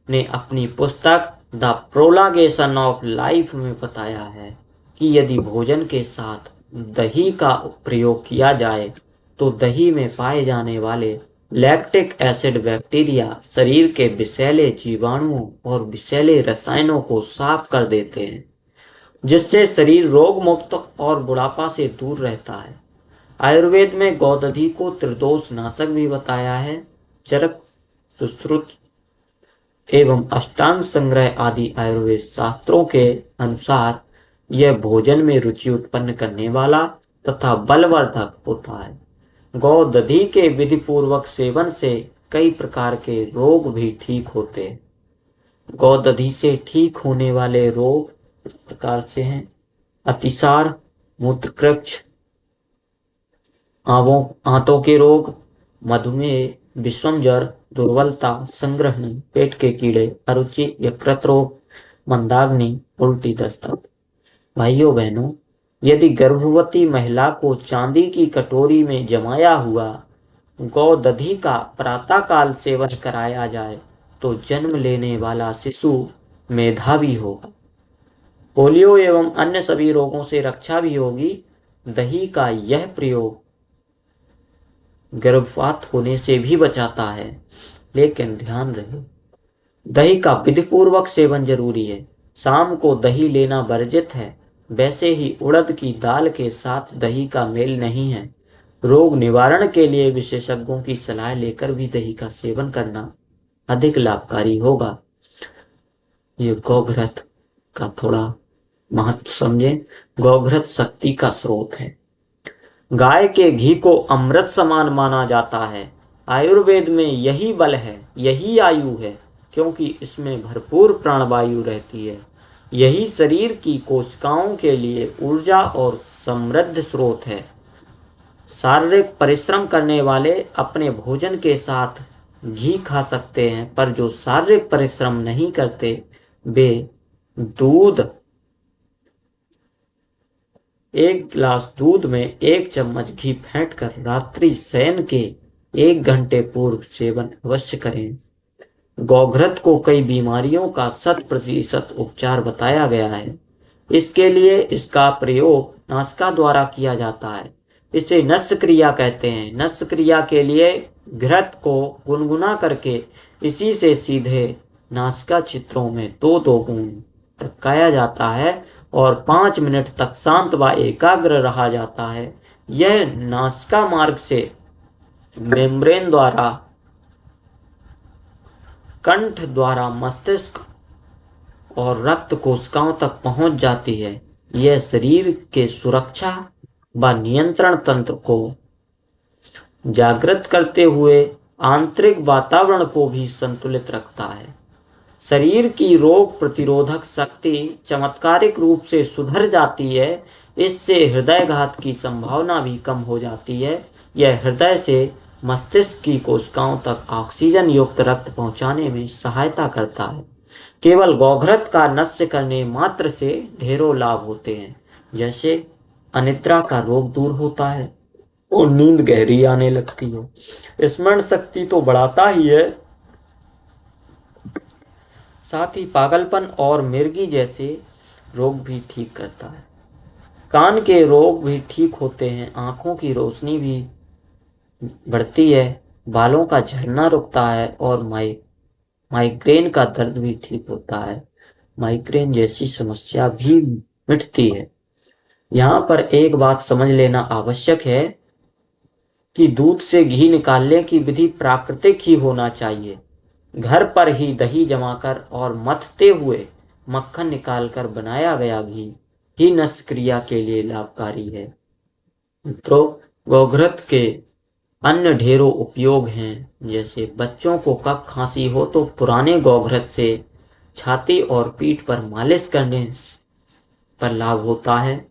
Speaker 2: ने अपनी पुस्तक द प्रोलागेशन ऑफ लाइफ में बताया है कि यदि भोजन के साथ दही का प्रयोग किया जाए तो दही में पाए जाने वाले लैक्टिक एसिड बैक्टीरिया शरीर के विषैले जीवाणुओं और विषैले रसायनों को साफ कर देते हैं, जिससे शरीर रोग मुक्त और बुढ़ापा से दूर रहता है। आयुर्वेद में गौदधि को त्रिदोष नाशक भी बताया है। चरक, सुश्रुत एवं अष्टांग संग्रह आदि आयुर्वेद शास्त्रों के अनुसार यह भोजन में रुचि उत्पन्न करने वाला तथा बलवर्धक होता है। गौदधि के विधि पूर्वक सेवन से कई प्रकार के रोग भी ठीक होते हैं। गौदधि से ठीक होने वाले रोग इस प्रकार से हैं: अतिसार, मूत्रकृच्छ, आंतों के रोग, मधुमेह, विषम ज्वर, दुर्बलता, संग्रहणी, पेट के कीड़े, अरुचि, यकृत रोग, मंदाग्नि, उल्टी, दस्तक। भाइयों बहनों, यदि गर्भवती महिला को चांदी की कटोरी में जमाया हुआ गौदधि का प्रातःकाल सेवन कराया जाए तो जन्म लेने वाला शिशु मेधावी होगा, पोलियो एवं अन्य सभी रोगों से रक्षा भी होगी। दही का यह प्रयोग गर्भपात होने से भी बचाता है, लेकिन ध्यान रहे दही का विधिपूर्वक सेवन जरूरी है। शाम को दही लेना वर्जित है। वैसे ही उड़द की दाल के साथ दही का मेल नहीं है। रोग निवारण के लिए विशेषज्ञों की सलाह लेकर भी दही का सेवन करना अधिक लाभकारी होगा। ये गौघृत का थोड़ा महत्व समझें। गौघृत शक्ति का स्रोत है। गाय के घी को अमृत समान माना जाता है। आयुर्वेद में यही बल है, यही आयु है, क्योंकि इसमें भरपूर प्राणवायु रहती है। यही शरीर की कोशिकाओं के लिए ऊर्जा और समृद्ध स्रोत है। शारीरिक परिश्रम करने वाले अपने भोजन के साथ घी खा सकते हैं, पर जो शारीरिक परिश्रम नहीं करते वे दूध, 1 गिलास दूध में 1 चम्मच घी फेंटकर रात्रि शयन के 1 घंटे पूर्व सेवन अवश्य करें। गौघृत को कई बीमारियों का 100% उपचार बताया गया है। इसके लिए इसका प्रयोग नासिका द्वारा किया जाता है। इसे नस्य क्रिया कहते हैं। नस्य क्रिया के लिए घृत को गुनगुना करके इसी से सीधे नासिका चित्रों में 2-2 बूंद टपकाया जाता है और 5 मिनट तक शांत व एकाग्र रहा जाता है। यह नासिका मार्ग से मेम्ब्रेन द्वारा, कंठ द्वारा मस्तिष्क और रक्त कोशिकाओं तक पहुंच जाती है। यह शरीर के सुरक्षा व नियंत्रण तंत्र को जागृत करते हुए आंतरिक वातावरण को भी संतुलित रखता है। शरीर की रोग प्रतिरोधक शक्ति चमत्कारिक रूप से सुधर जाती है। इससे हृदयघात की संभावना भी कम हो जाती है। यह हृदय से मस्तिष्क की कोशिकाओं तक ऑक्सीजन युक्त रक्त पहुंचाने में सहायता करता है। केवल गौघृत का नष्ट करने मात्र से ढेरों लाभ होते हैं, जैसे अनिद्रा का रोग दूर होता है और नींद गहरी आने लगती है। स्मरण शक्ति तो बढ़ाता ही है, साथ ही पागलपन और मिर्गी जैसे रोग भी ठीक करता है। कान के रोग भी ठीक होते हैं, आंखों की रोशनी भी बढ़ती है, बालों का झड़ना रुकता है और माइग्रेन का दर्द भी ठीक होता है। माइग्रेन जैसी समस्या भी मिटती है। यहाँ पर एक बात समझ लेना आवश्यक है कि दूध से घी निकालने की विधि प्राकृतिक ही होना चाहिए। घर पर ही दही जमाकर और मथते हुए मक्खन निकालकर बनाया गया घी ही नस्य क्रिया के लिए लाभकारी है। मित्रों, गौघृत के अन्य ढेरों उपयोग हैं, जैसे बच्चों को कफ खांसी हो तो पुराने गौघृत से छाती और पीठ पर मालिश करने पर लाभ होता है।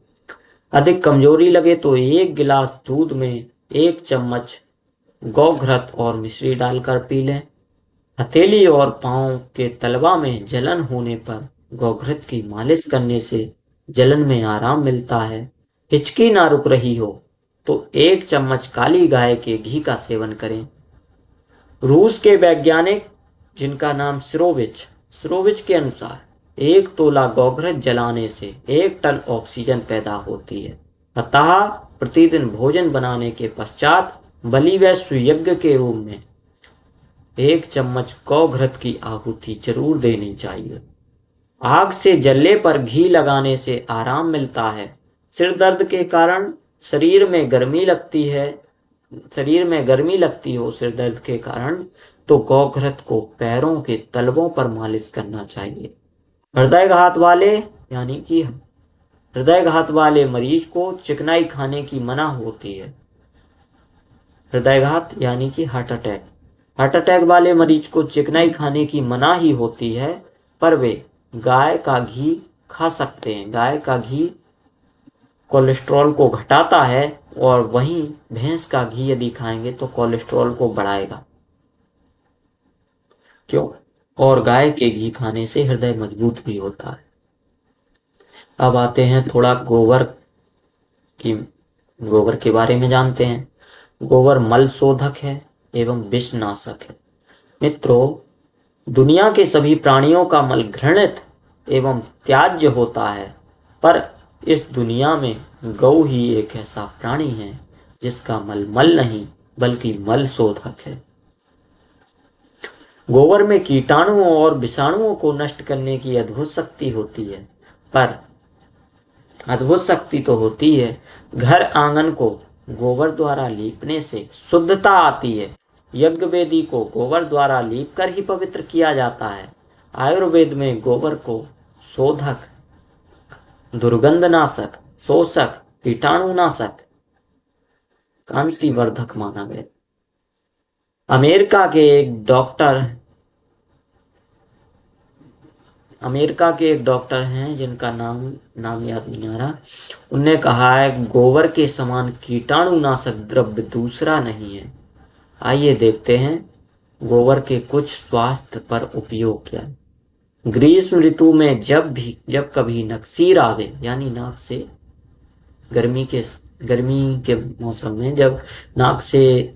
Speaker 2: अधिक कमजोरी लगे तो 1 गिलास दूध में 1 चम्मच गौघृत और मिश्री डालकर पी लें। हथेली और पांव के तलवा में जलन होने पर गौघृत की मालिश करने से जलन में आराम मिलता है। हिचकी ना रुक रही हो तो 1 चम्मच काली गाय के घी का सेवन करें। रूस के वैज्ञानिक, जिनका नाम सिरोविच के अनुसार 1 तोला गौघृत जलाने से 1 टन ऑक्सीजन पैदा होती है। अतः प्रतिदिन भोजन बनाने के पश्चात बलि व सुयज्ञ के रूप में 1 चम्मच गौघृत की आहुति जरूर देनी चाहिए। आग से जलने पर घी लगाने से आराम मिलता है। सिर दर्द के कारण शरीर में गर्मी लगती हो सिर दर्द के कारण, तो गौघृत को पैरों के तलवों पर मालिश करना चाहिए। हृदयघात वाले मरीज को चिकनाई खाने की मना होती है। हृदयघात यानी कि हार्ट अटैक वाले मरीज को चिकनाई खाने की मना ही होती है, पर वे गाय का घी खा सकते हैं। गाय का घी कोलेस्ट्रॉल को घटाता है और वहीं भैंस का घी यदि खाएंगे तो कोलेस्ट्रॉल को बढ़ाएगा। क्यों? और गाय के घी खाने से हृदय मजबूत भी होता है। अब आते हैं थोड़ा गोबर के बारे में जानते हैं। गोबर मल शोधक है एवं विषनाशक है। मित्रों, दुनिया के सभी प्राणियों का मल घृणित एवं त्याज्य होता है, पर इस दुनिया में गौ ही एक ऐसा प्राणी है जिसका मल नहीं बल्कि मल शोधक है। गोबर में कीटाणुओं और विषाणुओं को नष्ट करने की अद्भुत शक्ति होती है, पर अद्भुत शक्ति तो होती है, घर आंगन को गोबर द्वारा लीपने से शुद्धता आती है। यज्ञ वेदी को गोबर द्वारा लीप कर ही पवित्र किया जाता है। आयुर्वेद में गोबर को शोधक, दुर्गंधनाशक, शोषक, कीटाणुनाशक, कांतिवर्धक माना गया। अमेरिका के एक डॉक्टर हैं जिनका नाम याद नहीं आ रहा। उनने कहा है गोबर के समान कीटाणुनाशक द्रव्य दूसरा नहीं है। आइए देखते हैं गोबर के कुछ स्वास्थ्य पर उपयोग क्या है। ग्रीष्म ऋतु में जब कभी नक्सीर आवे, यानी नाक से गर्मी के मौसम में जब नाक से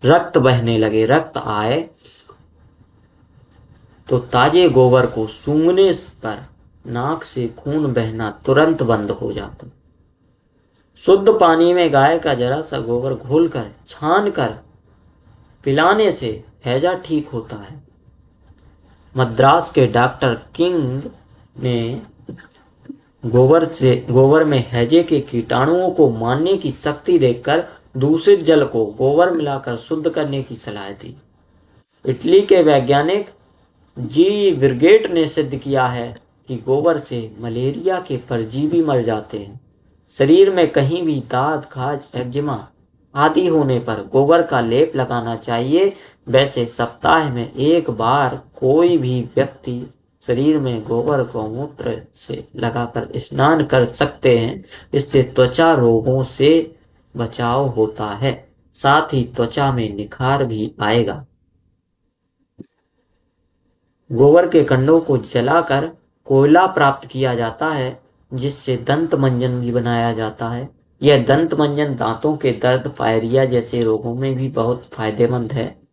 Speaker 2: रक्त बहने लगे, रक्त आए, तो ताजे गोबर को सूंघने पर नाक से खून बहना तुरंत बंद हो जाता। शुद्ध पानी में गाय का जरा सा गोबर घोलकर छान कर पिलाने से हैजा ठीक होता है। मद्रास के डॉक्टर किंग ने गोबर में हैजे के कीटाणुओं को मारने की शक्ति देखकर दूषित जल को गोबर मिलाकर शुद्ध करने की सलाह दी। इटली के वैज्ञानिक जी विरगेट ने सिद्ध किया है कि गोबर से मलेरिया के परजीवी मर जाते हैं। शरीर में कहीं भी दाद, खाज, एक्जिमा आदि होने पर गोबर का लेप लगाना चाहिए। वैसे सप्ताह में एक बार कोई भी व्यक्ति शरीर में गोबर गौमूत्र से लगाकर स्नान कर सकते हैं। इससे त्वचा रोगों से बचाव होता है, साथ ही त्वचा में निखार भी आएगा। गोबर के कंडों को जलाकर कोयला प्राप्त किया जाता है, जिससे दंत मंजन भी बनाया जाता है। यह दंत मंजन दांतों के दर्द, फायरिया जैसे रोगों में भी बहुत फायदेमंद है।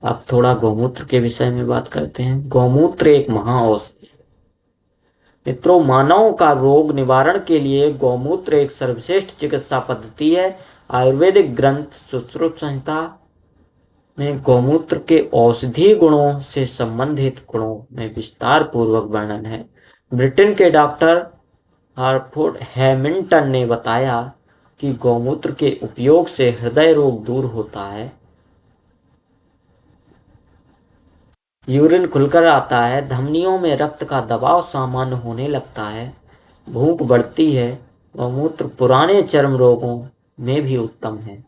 Speaker 2: अब थोड़ा गौमूत्र के विषय में बात करते हैं। गौमूत्र एक महाऔषधि है। मित्रों, मानव का रोग निवारण के लिए गौमूत्र एक सर्वश्रेष्ठ चिकित्सा पद्धति है। आयुर्वेदिक ग्रंथ सुश्रुत संहिता में गौमूत्र के औषधीय गुणों से संबंधित गुणों में विस्तार पूर्वक वर्णन है। ब्रिटेन के डॉक्टर हार्टफोर्ड हैमिल्टन ने बताया कि गौमूत्र के उपयोग से हृदय रोग दूर होता है, यूरिन खुलकर आता है, धमनियों में रक्त का दबाव सामान्य होने लगता है, भूख बढ़ती है। गौमूत्र पुराने चर्म रोगों में भी उत्तम है।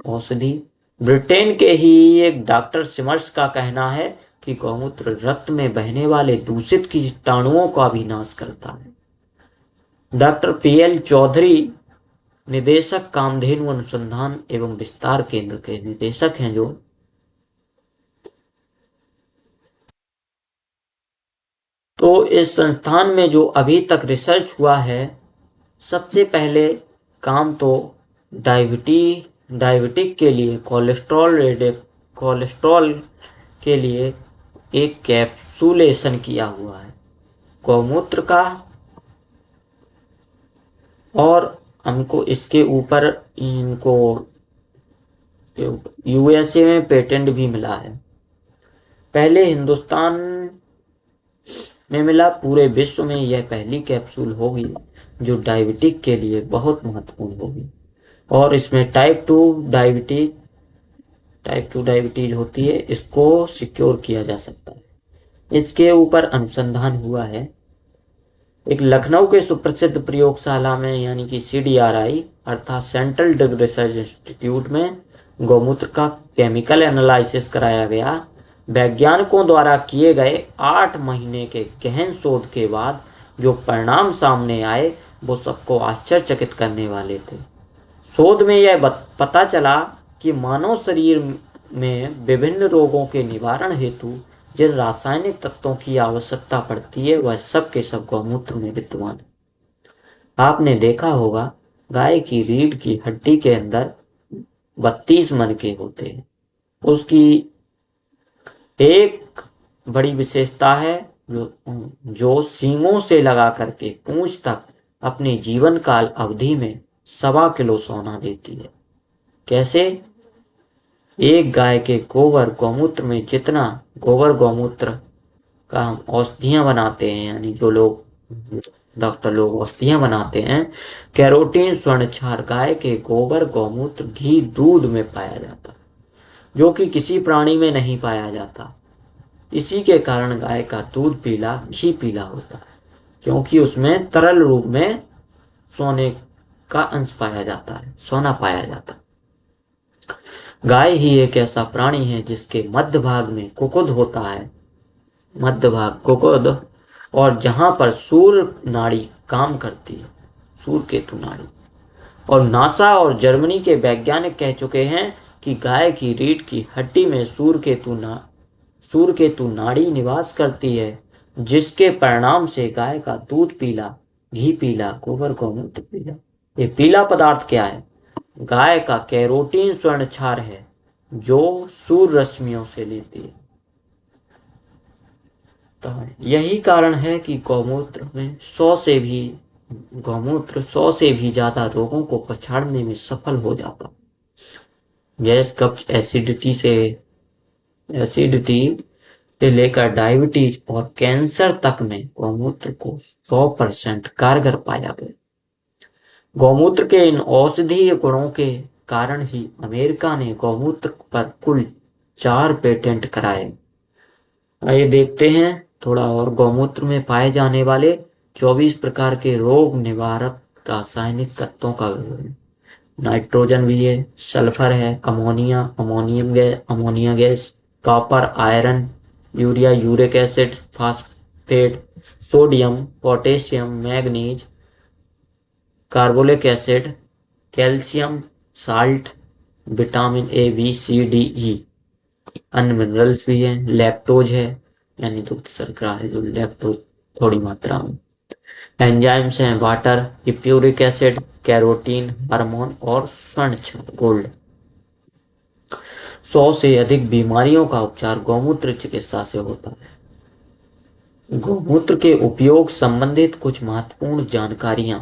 Speaker 2: औषधि, ब्रिटेन के ही एक डॉक्टर सिमर्स का कहना है कि गौमूत्र रक्त में बहने वाले दूषित कीटाणुओं का भी नाश करता है। डॉक्टर पीएल चौधरी, निदेशक कामधेनु अनुसंधान एवं विस्तार केंद्र के निदेशक हैं, जो तो इस संस्थान में जो अभी तक रिसर्च हुआ है, सबसे पहले काम तो डायबिटिक के लिए कोलेस्ट्रॉल के लिए एक कैप्सूलेशन किया हुआ है गौमूत्र का, और हमको इसके ऊपर इनको यूएसए में पेटेंट भी मिला है। पहले हिंदुस्तान में मिला, पूरे विश्व में यह पहली कैप्सूल होगी जो डायबिटिक के लिए बहुत महत्वपूर्ण होगी। और इसमें टाइप 2 डायबिटीज होती है, इसको सिक्योर किया जा सकता है। इसके ऊपर अनुसंधान हुआ है। एक लखनऊ के सुप्रसिद्ध प्रयोगशाला में, यानी कि CDRI अर्थात सेंट्रल ड्रग रिसर्च इंस्टीट्यूट में गौमूत्र का केमिकल एनालिसिस कराया गया। वैज्ञानिकों द्वारा किए गए 8 महीने के गहन शोध के बाद जो परिणाम सामने आए वो सबको आश्चर्यचकित करने वाले थे। शोध में यह पता चला कि मानव शरीर में विभिन्न रोगों के निवारण हेतु जिन रासायनिक तत्वों की आवश्यकता पड़ती है वह सब के सब गौमूत्र में विद्यमान है। आपने देखा होगा, गाय की रीढ़ की हड्डी के अंदर 32 मनके होते हैं। उसकी एक बड़ी विशेषता है जो सींगों से लगा करके पूंछ तक अपने जीवन काल अवधि में 1.25 किलो सोना देती है। कैसे? एक गाय के गोबर गौमूत्र में जितना गोबर गौमूत्र का हम औषधियां बनाते हैं, यानी जो लोग डॉक्टर लोग औषधियां बनाते हैं, कैरोटीन स्वर्णक्षार गाय के गोबर गौमूत्र घी दूध में पाया जाता है, जो कि किसी प्राणी में नहीं पाया जाता। इसी के कारण गाय का दूध पीला, घी पीला होता है, क्योंकि उसमें तरल रूप में सोने का अंश पाया जाता है, सोना पाया जाता है। गाय ही एक ऐसा प्राणी है जिसके मध्य भाग में कुकुद होता है, मध्य भाग कुकुद, और जहां पर सूर्य नाड़ी काम करती है, सूर्य केतु नाड़ी। और नासा और जर्मनी के वैज्ञानिक कह चुके हैं कि गाय की रीढ़ की हड्डी में सूर्य केतु नाड़ी निवास करती है, जिसके परिणाम से गाय का दूध पीला, घी पीला, गोबर गौमूत्र पीला। ये पीला पदार्थ क्या है? गाय का कैरोटीन स्वर्णक्षार है, जो सूर्य रश्मियों से लेती है। तो यही कारण है कि गौमूत्र 100 से भी ज्यादा रोगों को पछाड़ने में सफल हो जाता। गैस, कब्ज, एसिडिटी से लेकर डायबिटीज और कैंसर तक में गौमूत्र को 100% कारगर पाया गया। गौमूत्र के इन औषधीय गुणों के कारण ही अमेरिका ने गौमूत्र पर कुल 4 पेटेंट कराए। आइए देखते हैं थोड़ा और, गौमूत्र में पाए जाने वाले 24 प्रकार के रोग निवारक रासायनिक तत्वों का विवरण। नाइट्रोजन भी है, सल्फर है, ammonia gas, copper, iron, urea, uric acid, phosphate, sodium, potassium, manganese, carbolic acid, calcium, salt, vitamin A, B, C, D, E. अन्य मिनरल्स भी हैं, लैक्टोज है यानी दुग्ध शर्करा है, जो लैक्टोज थोड़ी मात्रा में, एंजाइम्स हैं, वाटर, इप्यूरिक एसिड, कैरोटीन, हार्मोन और स्वर्ण छड़, गोल्ड। 100 से अधिक बीमारियों का उपचार गौमूत्र चिकित्सा से होता है। गौमूत्र के उपयोग संबंधित कुछ महत्वपूर्ण जानकारियां।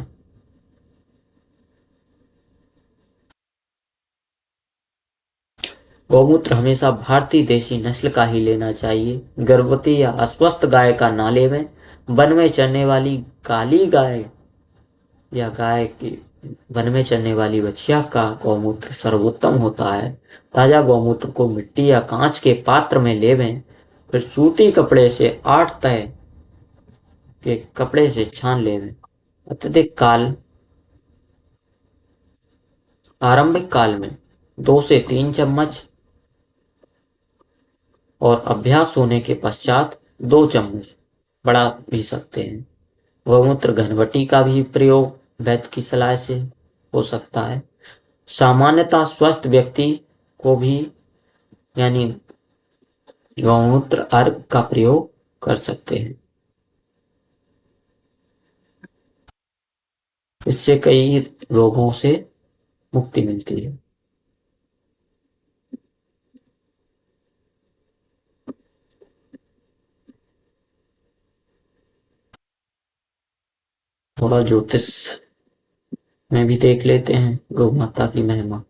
Speaker 2: गौमूत्र हमेशा भारतीय देशी नस्ल का ही लेना चाहिए। गर्भवती या अस्वस्थ गाय का ना लेवें। वन में चरने वाली काली गाय या गाय की वन में चरने वाली बछिया का गौमूत्र सर्वोत्तम होता है। ताजा गौमूत्र को मिट्टी या कांच के पात्र में लेवें, फिर सूती कपड़े से 8 तह के कपड़े से छान लेवें। अत्यधिक काल आरंभिक काल में 2 से 3 चम्मच और अभ्यास होने के पश्चात 2 चम्मच बढ़ा भी सकते हैं। गौमूत्र घनवटी का भी प्रयोग वैद्य की सलाह से हो सकता है। सामान्यतः स्वस्थ व्यक्ति को भी यानी गौमूत्र अर्क का प्रयोग कर सकते हैं। इससे कई रोगों से मुक्ति मिलती है। थोड़ा ज्योतिष में भी देख लेते हैं गौ माता की महिमा।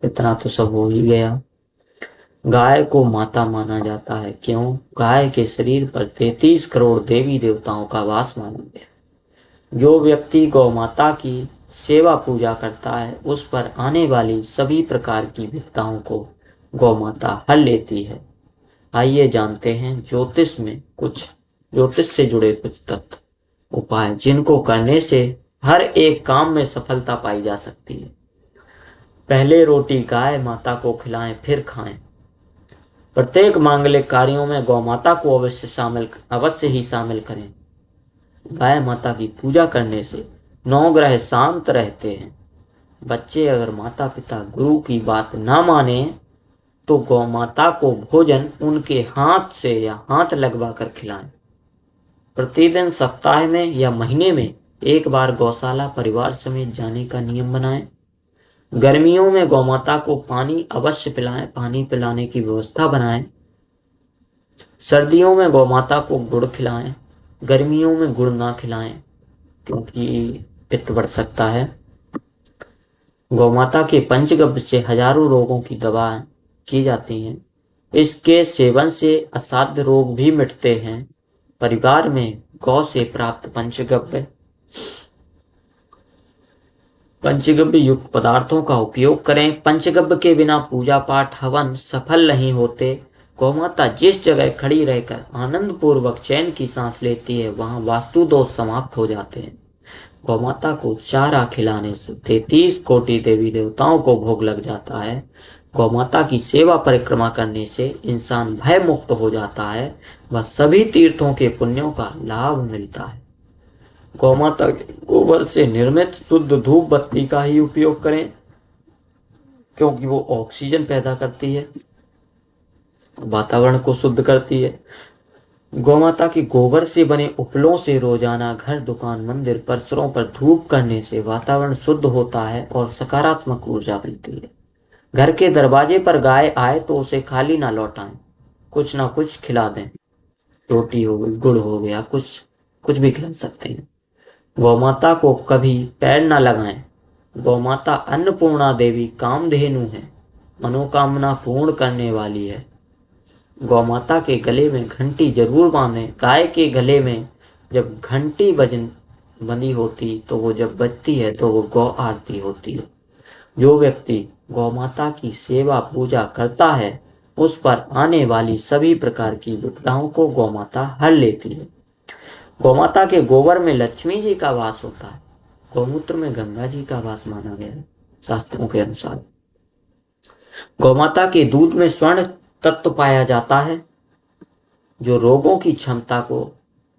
Speaker 2: इतना तो सब हो ही गया। गाय को माता माना जाता है। क्यों? गाय के शरीर पर 33 करोड़ देवी देवताओं का वास माना गया। जो व्यक्ति गौ माता की सेवा पूजा करता है, उस पर आने वाली सभी प्रकार की विपदाओं को गौ माता हल लेती है। आइए जानते हैं ज्योतिष से जुड़े कुछ तथ्य, उपाय जिनको करने से हर एक काम में सफलता पाई जा सकती है। पहले रोटी गाय माता को खिलाएं, फिर खाएं। प्रत्येक मांगलिक कार्यों में गौ माता को अवश्य ही शामिल करें। गाय माता की पूजा करने से 9 ग्रह शांत रहते हैं। बच्चे अगर माता पिता गुरु की बात ना माने तो गौ माता को भोजन उनके हाथ से या हाथ लगवा कर खिलाएं। प्रतिदिन, सप्ताह में या महीने में एक बार गौशाला परिवार समेत जाने का नियम बनाएं। गर्मियों में गौ माता को पानी अवश्य पिलाएं, पानी पिलाने की व्यवस्था बनाएं। सर्दियों में गौ माता को गुड़ खिलाएं। गर्मियों में गुड़ ना खिलाएं क्योंकि पित्त बढ़ सकता है। गौ माता के पंचगव्य से हजारों रोगों की दवा की जाती हैं। इसके सेवन से असाध्य रोग भी मिटते हैं। परिवार में गौ से प्राप्त पंचगव्य युक्त पदार्थों का उपयोग करें। पंचगव्य के बिना पूजा पाठ हवन सफल नहीं होते। गौ माता जिस जगह खड़ी रहकर आनंद पूर्वक चैन की सांस लेती है, वहां वास्तु दोष समाप्त हो जाते हैं। गौ माता को चारा खिलाने से 33 कोटि देवी देवताओं को भोग लग जाता है। गौ माता की सेवा परिक्रमा करने से इंसान भय मुक्त हो जाता है, वह सभी तीर्थों के पुण्यों का लाभ मिलता है। गौ माता के गोबर से निर्मित शुद्ध धूप बत्ती का ही उपयोग करें क्योंकि वो ऑक्सीजन पैदा करती है, वातावरण को शुद्ध करती है। गौ माता के गोबर से बने उपलों से रोजाना घर, दुकान, मंदिर परिसरों पर धूप करने से वातावरण शुद्ध होता है और सकारात्मक ऊर्जा मिलती है। घर के दरवाजे पर गाय आए तो उसे खाली ना लौटाएं, कुछ ना कुछ खिला दें। रोटी हो गई, गुड़ हो गया, कुछ भी खिला सकते हैं। गौ माता को कभी पैर ना लगाएं। गौ माता अन्नपूर्णा देवी कामधेनु है, मनोकामना पूर्ण करने वाली है। गौ माता के गले में घंटी जरूर बांधें। गाय के गले में जब घंटी बंधी होती तो वो जब बजती है तो वो गौ आरती होती है। जो व्यक्ति गौ माता की सेवा पूजा करता है उस पर आने वाली सभी प्रकार की विपदाओं को गौमाता हर लेती है। गौमाता के गोबर में लक्ष्मी जी का वास होता है। गौमूत्र में गंगा जी का वास माना गया है शास्त्रों के अनुसार। गौमाता के दूध में स्वर्ण तत्व पाया जाता है, जो रोगों की क्षमता को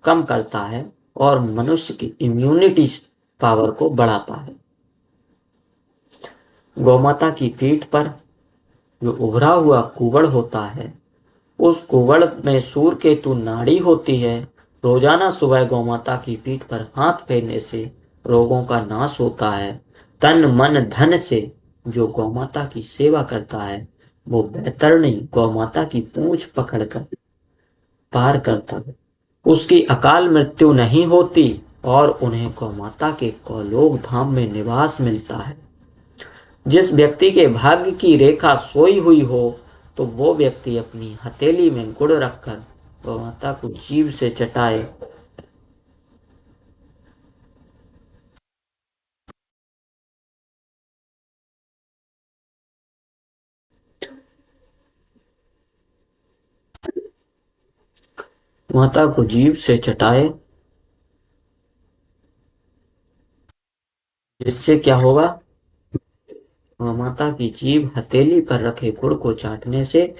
Speaker 2: कम करता है और मनुष्य की इम्यूनिटी पावर को बढ़ाता है। गौमाता की पीठ पर जो उभरा हुआ कुबड़ होता है, उस कुबड़ में सूर्य केतु नाड़ी होती है। रोजाना सुबह गौमाता की पीठ पर हाथ फेरने से रोगों का नाश होता है। तन मन धन से जो गौमाता की सेवा करता है, वो बैतरणी गौमाता की पूंछ पकड़कर पार करता है। उसकी अकाल मृत्यु नहीं होती और उन्हें गौमाता के कौलोक धाम में निवास मिलता है। जिस व्यक्ति के भाग्य की रेखा सोई हुई हो, तो वो व्यक्ति अपनी हथेली में गुड़ रखकर गौमाता को जीभ से चटाए। माता को जीभ से चटाए, जिससे क्या होगा? माता की जीभ हथेली पर रखे गुड़ को चाटने से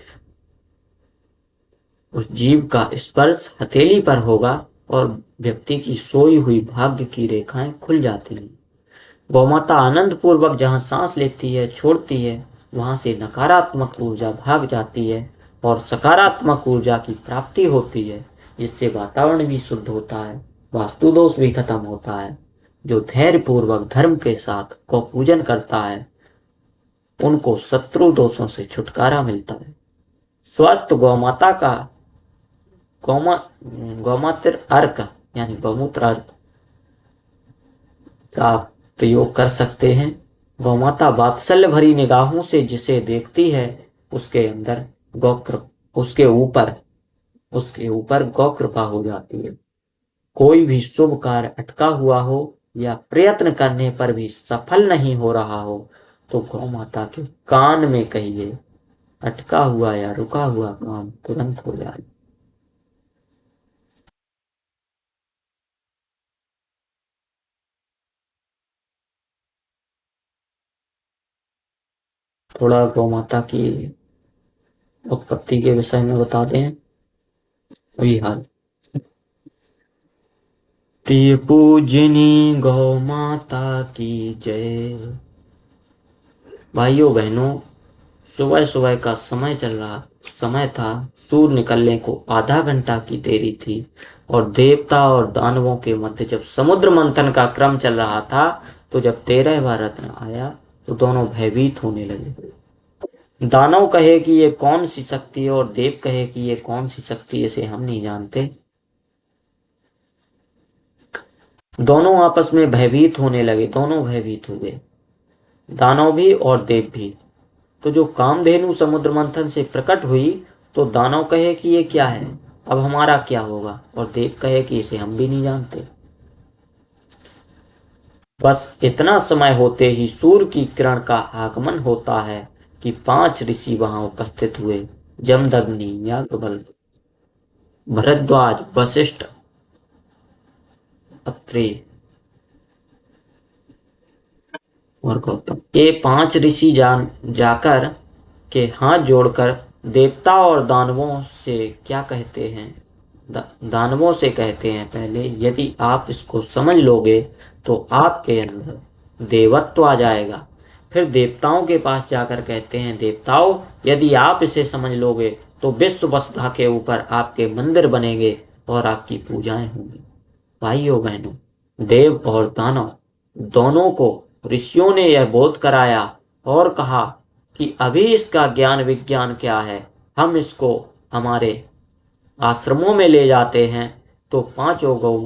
Speaker 2: उस जीभ का स्पर्श हथेली पर होगा और व्यक्ति की सोई हुई भाग्य की रेखाएं खुल जाती हैं। गौमाता आनंद पूर्वक जहाँ सांस लेती है, छोड़ती है, वहां से नकारात्मक ऊर्जा भाग जाती है और सकारात्मक ऊर्जा की प्राप्ति होती है, जिससे वातावरण भी शुद्ध होता है, वास्तु दोष भी खत्म होता है। जो धैर्य पूर्वक धर्म के साथ गौ पूजन करता है, उनको शत्रु दोषों से छुटकारा मिलता है। स्वस्थ गौमाता का गौमूत्र अर्क यानी गौमूत्र अर्क का प्रयोग कर सकते हैं। गौमाता वात्सल्य भरी निगाहों से जिसे देखती है, उसके अंदर उसके ऊपर गौ कृपा हो जाती है। कोई भी शुभ कार्य अटका हुआ हो या प्रयत्न करने पर भी सफल नहीं हो रहा हो, तो गौ माता के कान में कहिए, अटका हुआ या रुका हुआ काम तुरंत हो जाए। थोड़ा गौ माता की उत्पत्ति के विषय में बता दें। वही हाल। प्रिय पूजनी गौ माता की जय। भाइयों बहनों, सुबह सुबह का समय था। सूर्य निकलने को आधा घंटा की देरी थी और देवता और दानवों के मध्य जब समुद्र मंथन का क्रम चल रहा था, तो जब 13वां रत्न आया, तो दोनों भयभीत होने लगे। दानव कहे कि ये कौन सी शक्ति है और देव कहे कि ये कौन सी शक्ति है, इसे हम नहीं जानते। दोनों आपस में भयभीत होने लगे, दोनों भयभीत हो गए, दानव भी और देव भी। तो जो कामधेनु समुद्र मंथन से प्रकट हुई, तो दानव कहे कि ये क्या है, अब हमारा क्या होगा, और देव कहे कि इसे हम भी नहीं जानते। बस इतना समय होते ही सूर्य की किरण का आगमन होता है कि 5 ऋषि वहां उपस्थित हुए। जमदग्नि, याज्ञवल्क्य, भरद्वाज, वशिष्ठ, अत्रि और गौतम। ये 5 ऋषि जाकर के हाथ जोड़कर देवता और दानवों से क्या कहते हैं? दानवों से कहते हैं, पहले यदि आप इसको समझ लोगे तो आपके अंदर देवत्व आ जाएगा। फिर देवताओं के पास जाकर कहते हैं, देवताओं यदि आप इसे समझ लोगे तो विश्व वसुधा के ऊपर आपके मंदिर बनेंगे और आपकी पूजाएं होंगी। भाइयों बहनों, देव और दानव दोनों को ऋषियों ने यह बोध कराया और कहा कि अभी इसका ज्ञान विज्ञान क्या है, हम इसको हमारे आश्रमों में ले जाते हैं। तो पांचों गौ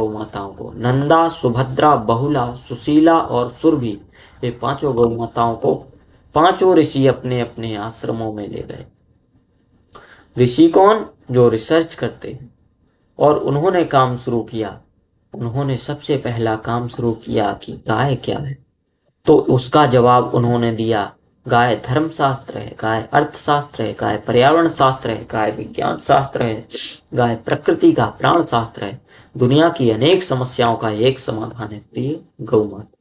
Speaker 2: माताओं को, नंदा, सुभद्रा, बहुला, सुशीला और सुरभि, ये पांचों गौ माताओं को पांचों ऋषि अपने अपने आश्रमों में ले गए। ऋषि कौन? जो रिसर्च करते हैं। और उन्होंने काम शुरू किया। उन्होंने सबसे पहला काम शुरू किया कि गाय क्या है। तो उसका जवाब उन्होंने दिया गाय धर्मशास्त्र है, गाय अर्थशास्त्र है, गाय पर्यावरण शास्त्र है, गाय विज्ञान शास्त्र है, गाय प्रकृति का प्राण शास्त्र है। दुनिया की अनेक समस्याओं का एक समाधान है प्रिय गौ माता।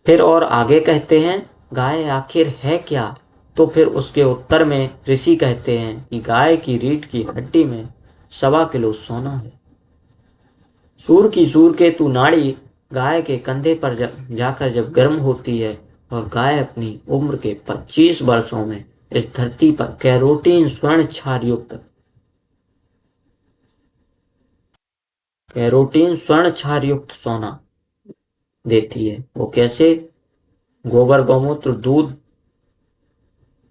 Speaker 2: फिर और आगे कहते हैं गाय आखिर है क्या? तो फिर उसके उत्तर में ऋषि कहते हैं कि गाय की रीढ़ की हड्डी में 1.25 किलो सोना है। सूर के तू नाड़ी गाय के कंधे पर जाकर जब गर्म होती है और गाय अपनी उम्र के 25 वर्षों में इस धरती पर कैरोटीन स्वर्ण क्षार युक्त सोना देती है। वो कैसे? गोबर गौमूत्र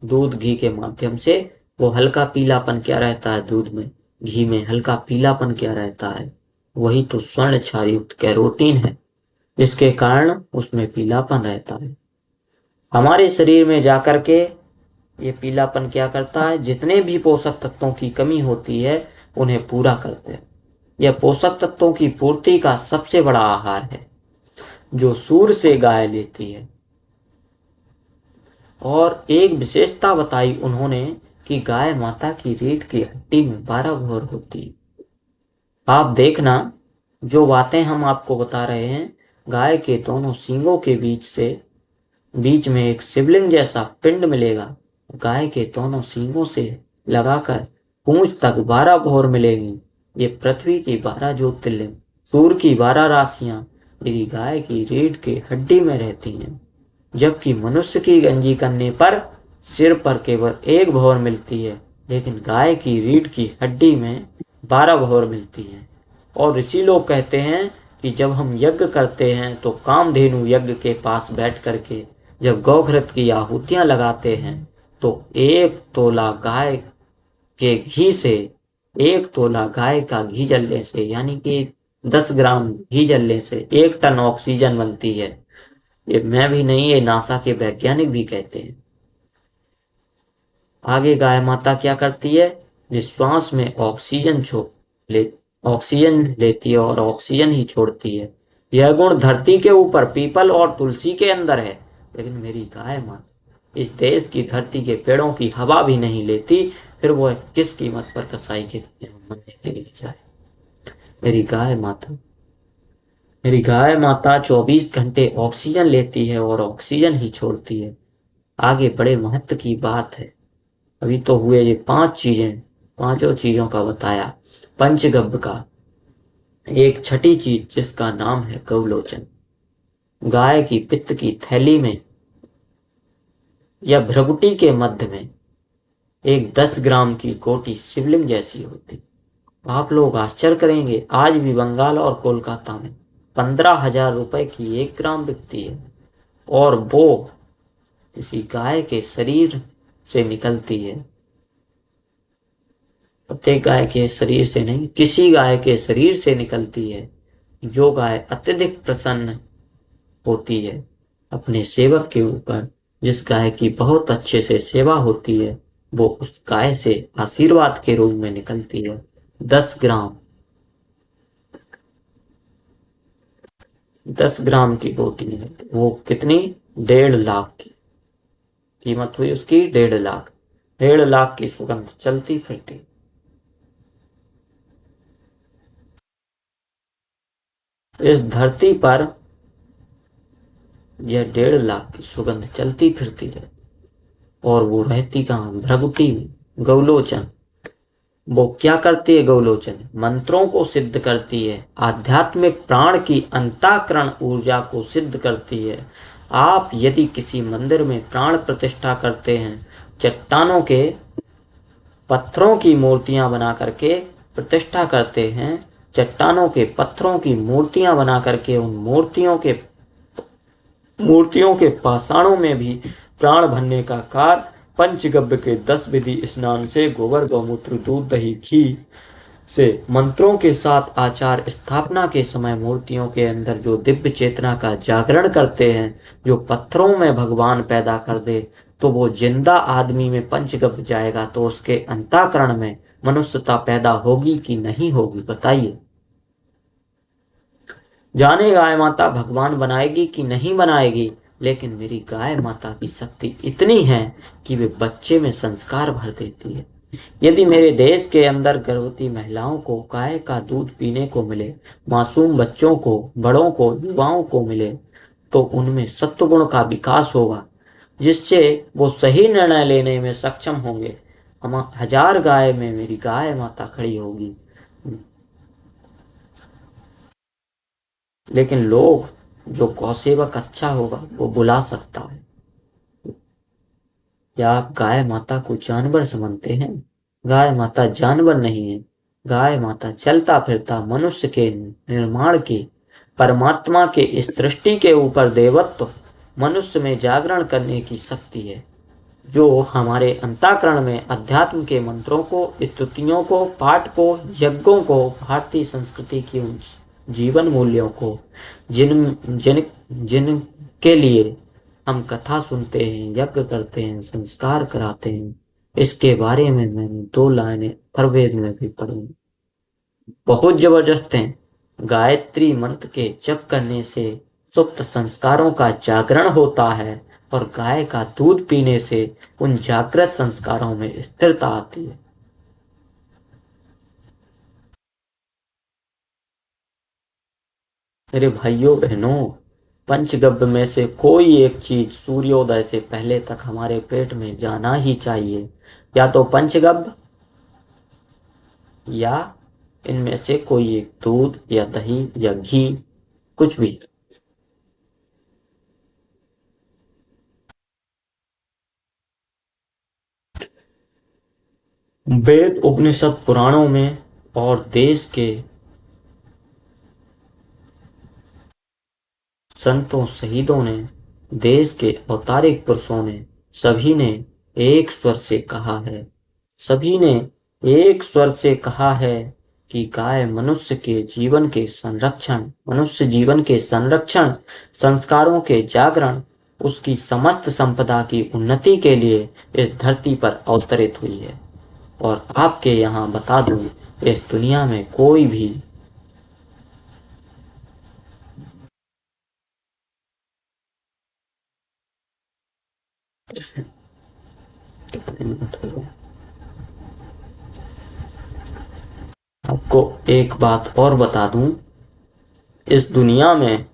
Speaker 2: दूध घी के माध्यम से। वो हल्का पीलापन क्या रहता है दूध में, घी में हल्का पीलापन क्या रहता है, वही तो स्वर्ण क्षार युक्त कैरोटीन है, जिसके कारण उसमें पीलापन रहता है। हमारे शरीर में जाकर के ये पीलापन क्या करता है, जितने भी पोषक तत्वों की कमी होती है उन्हें पूरा करते हैं। यह पोषक तत्वों की पूर्ति का सबसे बड़ा आहार है जो सूर से गाय लेती है। और एक विशेषता बताई उन्होंने कि गाय माता की रीढ़ की हड्डी में 12 भौर होती है। आप देखना, जो बातें हम आपको बता रहे हैं, गाय के दोनों सींगों के बीच में एक शिवलिंग जैसा पिंड मिलेगा। गाय के दोनों सींगों से लगाकर पूंछ तक 12 भौर मिलेंगी। ये पृथ्वी की 12 ज्योतिर्लिंग, सूर्य की 12 राशियां मेरी गाय की रीढ़ की हड्डी में रहती हैं। जबकि मनुष्य की गंजी करने पर सिर पर केवल 1 भौर मिलती है, लेकिन गाय की रीढ़ की हड्डी में 12 भौर मिलती है। और ऋषि लोग कहते हैं कि जब हम यज्ञ करते हैं तो कामधेनु यज्ञ के पास बैठ करके जब गौघृत की आहुतियां लगाते हैं तो 1 तोला गाय के घी से, 1 तोला गाय का घी जलने से, यानी कि 10 ग्राम घी जलने से 1 टन ऑक्सीजन बनती है। ये मैं भी नहीं, ये नासा के वैज्ञानिक भी कहते हैं। आगे गाय माता क्या करती है, निश्वास में ऑक्सीजन लेती है और ऑक्सीजन ही छोड़ती है। यह गुण धरती के ऊपर पीपल और तुलसी के अंदर है, लेकिन मेरी गाय माता इस देश की धरती के पेड़ों की हवा भी नहीं लेती, फिर वो किस कीमत पर कसाई के मरने के लिए जाए। मेरी गाय माता 24 घंटे ऑक्सीजन लेती है और ऑक्सीजन ही छोड़ती है। आगे बड़े महत्व की बात है। अभी तो हुए ये 5 चीजें, पांचों चीजों का बताया। पंचगव्य का एक छठी चीज जिसका नाम है गौलोचन। गाय की पित्त की थैली में या भ्रगुटी के मध्य में एक 10 ग्राम की गोटी शिवलिंग जैसी होती। आप लोग आश्चर्य करेंगे, आज भी बंगाल और कोलकाता में 15,000 रुपए की 1 ग्राम बिकती है, और वो किसी गाय के शरीर से निकलती है। प्रत्येक गाय के शरीर से नहीं, किसी गाय के शरीर से निकलती है। जो गाय अत्यधिक प्रसन्न होती है अपने सेवक के ऊपर, जिस गाय की बहुत अच्छे से सेवा होती है, वो उस गाय से आशीर्वाद के रूप में निकलती है। 10 ग्राम 10 ग्राम की गोटी निकलती, वो कितनी? 1.5 लाख की कीमत हुई उसकी। 1.5 लाख, 1.5 लाख की सुगंध चलती फिरती। इस धरती पर यह 1.5 लाख की सुगंध चलती फिरती है, और वो रहती कहाँ? भ्रगुटी में। गौलोचन, वो क्या करती है? गौलोचन मंत्रों को सिद्ध करती है, आध्यात्मिक प्राण की अंतःकरण ऊर्जा को सिद्ध करती है। आप यदि किसी मंदिर में प्राण प्रतिष्ठा करते हैं, चट्टानों के पत्थरों की मूर्तियां बना करके प्रतिष्ठा करते हैं, चट्टानों के पत्थरों की मूर्तियां बना करके उन मूर्तियों के पाषाणों में भी प्राण भरने का कार्य पंचगव्य के 10 विधि स्नान से, गोबर गौमूत्र दूध दही घी से, मंत्रों के साथ आचार स्थापना के समय मूर्तियों के अंदर जो दिव्य चेतना का जागरण करते हैं, जो पत्थरों में भगवान पैदा कर दे, तो वो जिंदा आदमी में पंचगव्य जाएगा तो उसके अंतःकरण में मनुष्यता पैदा होगी कि नहीं होगी? बताइए। जाने गाय माता भगवान बनाएगी कि नहीं बनाएगी, लेकिन मेरी गाय माता की शक्ति इतनी है कि वे बच्चे में संस्कार भर देती है। यदि मेरे देश के अंदर गर्भवती महिलाओं को गाय का दूध पीने को मिले, मासूम बच्चों को, बड़ों को, युवाओं को मिले, तो उनमें सत्वगुण का विकास होगा, जिससे वो सही निर्णय लेने में सक्षम होंगे। हम 1000 गाय में मेरी गाय माता खड़ी होगी। लेकिन लोग, जो गौसेवक अच्छा होगा वो बुला सकता है। क्या आप गाय माता को जानवर समझते हैं? गाय माता जानवर नहीं है। गाय माता चलता फिरता मनुष्य के निर्माण की, परमात्मा के इस सृष्टि के ऊपर देवत्व, मनुष्य में जागरण करने की शक्ति है, जो हमारे अंतःकरण में अध्यात्म के मंत्रों को, स्तुतियों को, पाठ को, यज्ञों को, भारतीय संस्कृति की उन जीवन मूल्यों को, जिन जिन जिन के लिए हम कथा सुनते हैं, यज्ञ करते हैं, संस्कार कराते हैं, इसके बारे में मैंने 2 लाइनें अथर्ववेद में भी पढ़ी, बहुत जबरदस्त हैं। गायत्री मंत्र के जप करने से सुप्त संस्कारों का जागरण होता है और गाय का दूध पीने से उन जागृत संस्कारों में स्थिरता आती है। मेरे भाइयों बहनों, पंचगव्य में से कोई एक चीज सूर्योदय से पहले तक हमारे पेट में जाना ही चाहिए। या तो पंचगव्य, या इनमें से कोई एक दूध या दही या घी, कुछ भी। वेद, उपनिषद, पुराणों में और देश के संतों, शहीदों ने, देश के अवतारिक पुरुषों ने, सभी ने एक स्वर से कहा है, सभी ने एक स्वर से कहा है कि गाय मनुष्य के जीवन के संरक्षण, मनुष्य जीवन के संरक्षण, संस्कारों के जागरण, उसकी समस्त संपदा की उन्नति के लिए इस धरती पर अवतरित हुई है। और आपके यहाँ बता दूं, इस दुनिया में कोई भी आपको एक बात और बता दूं, इस दुनिया में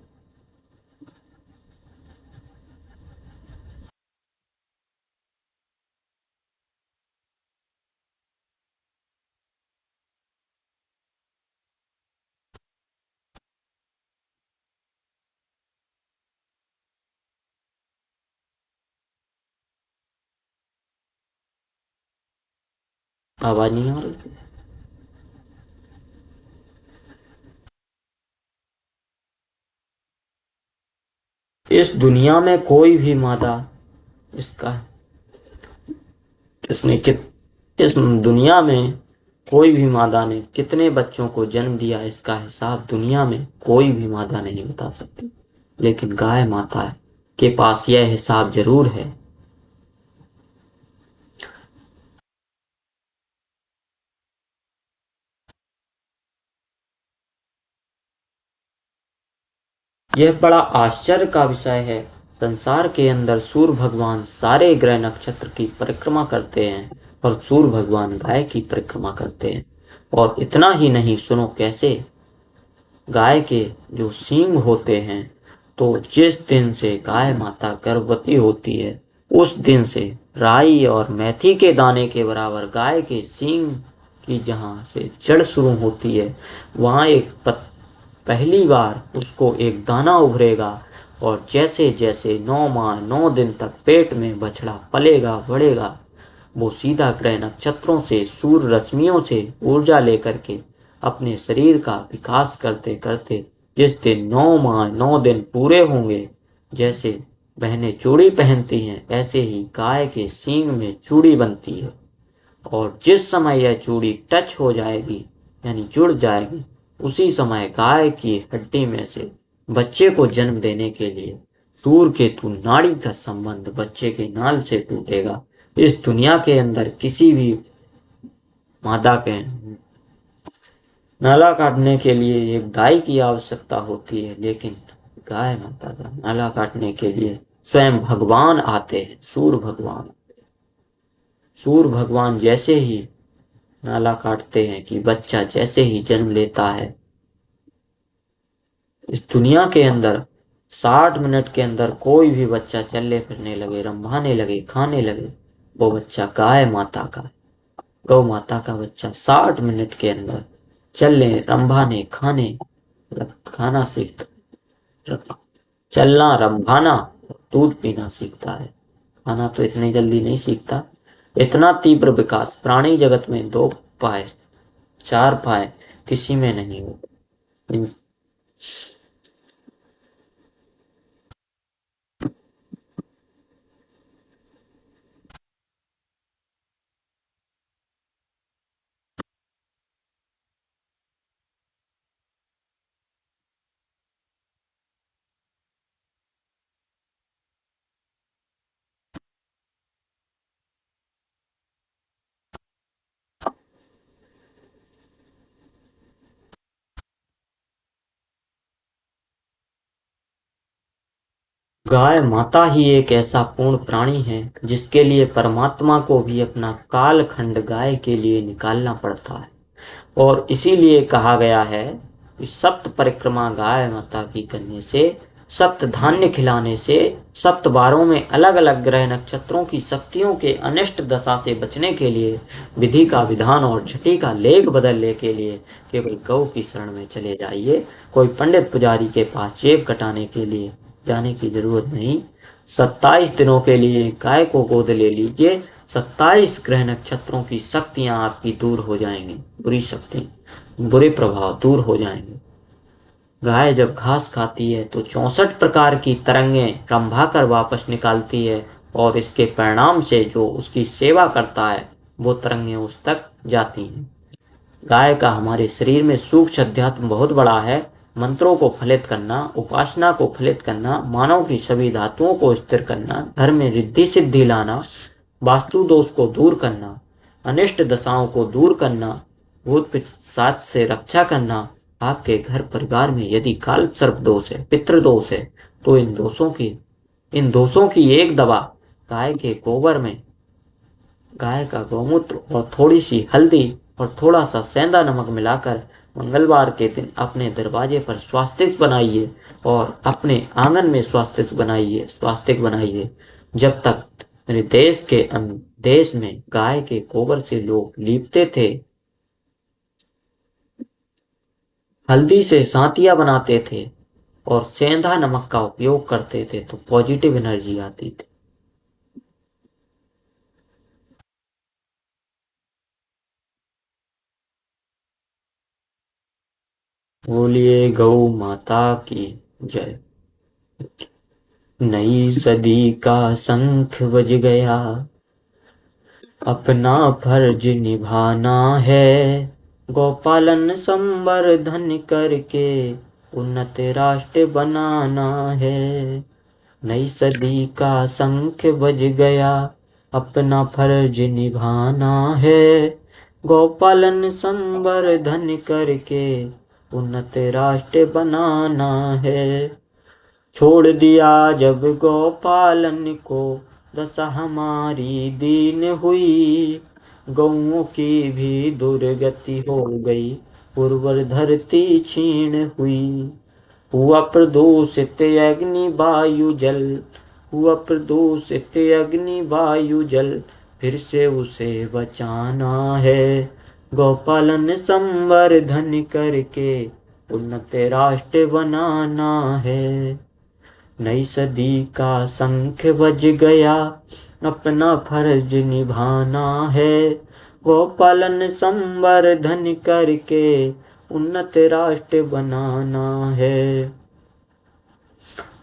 Speaker 2: आवाज नहीं आ रही। इस दुनिया में कोई भी मादा, इसका इसने कित इस दुनिया में कोई भी मादा ने कितने बच्चों को जन्म दिया, इसका हिसाब दुनिया में कोई भी मादा नहीं बता सकती। लेकिन गाय माता के पास यह हिसाब जरूर है। यह बड़ा आश्चर्य का विषय है। संसार के अंदर सूर्य भगवान सारे ग्रह नक्षत्र की परिक्रमा करते हैं और सूर्य भगवान गाय की परिक्रमा करते हैं। और इतना ही नहीं, सुनो कैसे। गाय के जो सींग होते हैं, तो जिस दिन से गाय माता गर्भवती होती है, उस दिन से राई और मेथी के दाने के बराबर गाय के सींग की जहाँ से जड़ शुरू होती है, वहाँ एक पहली बार उसको एक दाना उभरेगा। और जैसे जैसे 9 माह 9 दिन तक पेट में बछड़ा पलेगा, बढ़ेगा, वो सीधा ग्रह नक्षत्रों से, सूर्य रश्मियों से ऊर्जा लेकर के अपने शरीर का विकास करते करते जिस दिन 9 माह 9 दिन पूरे होंगे, जैसे बहनें चूड़ी पहनती हैं, ऐसे ही गाय के सींग में चूड़ी बनती है। और जिस समय यह चूड़ी टच हो जाएगी, यानी जुड़ जाएगी, उसी समय गाय की हड्डी में से बच्चे को जन्म देने के लिए सूर्य केतु नाड़ी का संबंध बच्चे के नाल से टूटेगा। इस दुनिया के अंदर किसी भी मादा के नाला काटने के लिए एक गाय की आवश्यकता होती है, लेकिन गाय माता का नाला काटने के लिए स्वयं भगवान आते हैं, सूर्य भगवान। सूर्य भगवान जैसे ही नाला काटते हैं कि बच्चा जैसे ही जन्म लेता है, इस दुनिया के अंदर 60 मिनट के अंदर कोई भी बच्चा चलने फिरने लगे, रंभाने लगे, खाने लगे, वो बच्चा गाय माता का, गौ माता का बच्चा 60 मिनट के अंदर चलने, रंभाने, खाना सीखता, चलना, रंभाना, दूध पीना सीखता है। खाना तो इतनी जल्दी नहीं सीखता। इतना तीव्र विकास प्राणी जगत में 2 पाए 4 पाए किसी में नहीं हो। गाय माता ही एक ऐसा पूर्ण प्राणी है जिसके लिए परमात्मा को भी अपना कालखंड गाय के लिए निकालना पड़ता है। और इसीलिए कहा गया है कि सप्त परिक्रमा गाय माता की करने से, सप्त धान्य खिलाने से, 7 बारों में अलग अलग ग्रह नक्षत्रों की शक्तियों के अनिष्ट दशा से बचने के लिए, विधि का विधान और झटी का लेख बदलने के लिए केवल गौ की शरण में चले जाइए। कोई पंडित पुजारी के पास जेब कटाने के लिए जाने की जरूरत नहीं। 27 दिनों के लिए गाय को गोद ले लीजिए। 27 ग्रह नक्षत्रों की शक्तियां आपकी दूर हो जाएंगी, बुरी शक्ति, बुरे प्रभाव दूर हो जाएंगे। गाय जब घास खाती है तो 64 प्रकार की तरंगें रंभा कर वापस निकालती है, और इसके परिणाम से जो उसकी सेवा करता है वो तरंगें उस तक जाती हैं। गाय का हमारे शरीर में सूक्ष्म अध्यात्म बहुत बड़ा है। मंत्रों को फलित करना, उपासना को फलित करना, मानव की सभी धातुओं को स्थिर करना, घर में रिद्धि सिद्धि लाना, वास्तु दोष को दूर करना, अनिष्ट दशाओं को दूर करना, भूत पिशाच से रक्षा करना। आपके घर परिवार में यदि काल सर्प दोष है, पितृ दोष है, तो इन दोषों की एक दवा गाय के गोबर में, गाय का गौमूत्र और थोड़ी सी हल्दी और थोड़ा सा सेंधा नमक मिलाकर मंगलवार के दिन अपने दरवाजे पर स्वास्तिक बनाइए, और अपने आंगन में स्वास्तिक बनाइए। जब तक मेरे देश में गाय के गोबर से लोग लीपते थे, हल्दी से सातिया बनाते थे और सेंधा नमक का उपयोग करते थे, तो पॉजिटिव एनर्जी आती थी। बोलिए गौ माता की जय। नई सदी का शंख बज गया, अपना फर्ज निभाना है। गौपालन संवर्धन करके उन्नत राष्ट्र बनाना है। नई सदी का शंख बज गया, अपना फर्ज निभाना है। गौपालन संवर्धन करके उन्नत राष्ट्र बनाना है। छोड़ दिया जब गौपालन को, दशा हमारी दीन हुई। गौओं की भी दुर्गति हो गई, उर्वर धरती छीण हुई। हुआ प्रदूषित अग्नि वायु जल, हुआ प्रदूषित अग्नि वायु जल, फिर से उसे बचाना है। गौपालन संवर्धन करके उन्नत राष्ट्र बनाना है। नई सदी का शंख बज गया, अपना फर्ज निभाना है। गौपालन संवर्धन करके उन्नत राष्ट्र बनाना है।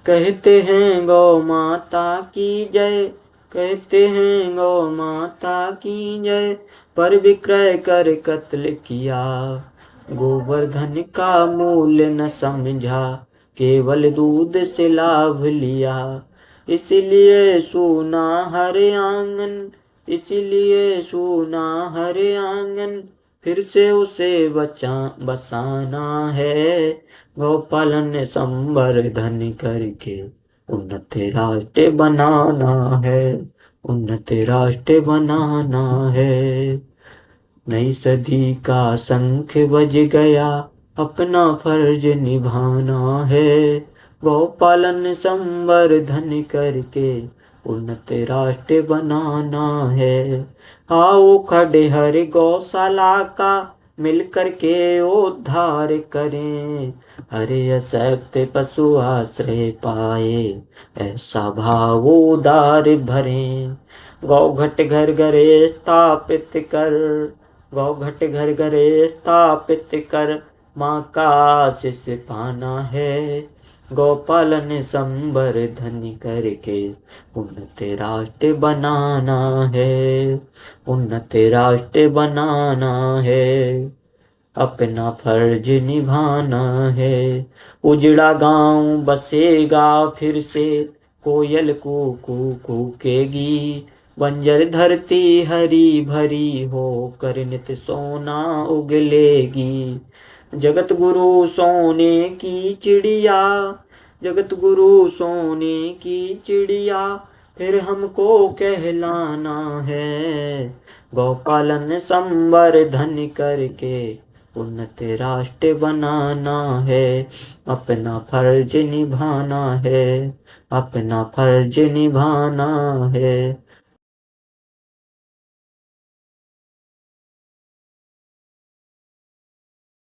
Speaker 2: कहते हैं गौ माता की जय, कहते हैं गौ माता की जय, पर विक्रय कर कत्ल किया। गोवर्धन का मूल्य न समझा, केवल दूध से लाभ लिया। इसलिए सूना हर आंगन, इसलिए सूना हर आंगन, फिर से उसे बसाना है। गौपालन संवर्धन करके उन्नत राष्ट्र बनाना है, उन्नत राष्ट्र बनाना है। नई सदी का शंख बज गया, अपना फर्ज निभाना है। गौपालन संवर्धन करके उन्नत राष्ट्र बनाना है। आओ खड़े हर गौशाला का मिलकर के उद्धार करें। हरे अशक्त पशु आश्रय पाए, ऐसा भाव उदार भरें। गौघट घर घरे स्थापित कर, गौघट घर घरे स्थापित कर, माँ का आशीष पाना है। गौपालन संवर्धन करके उन्नत राष्ट्र बनाना है, उन्नत राष्ट्र बनाना है। अपना फर्ज निभाना है। उजड़ा गांव बसेगा फिर से, कोयल कूकू कूकेगी। बंजर धरती हरी भरी होकर नित सोना उगलेगी। जगत गुरु सोने की चिड़िया, जगत गुरु सोने की चिड़िया, फिर हमको कहलाना है। गौपालन संवर्धन करके उन्नत राष्ट्र बनाना है। अपना फर्ज निभाना है, अपना फर्ज निभाना है।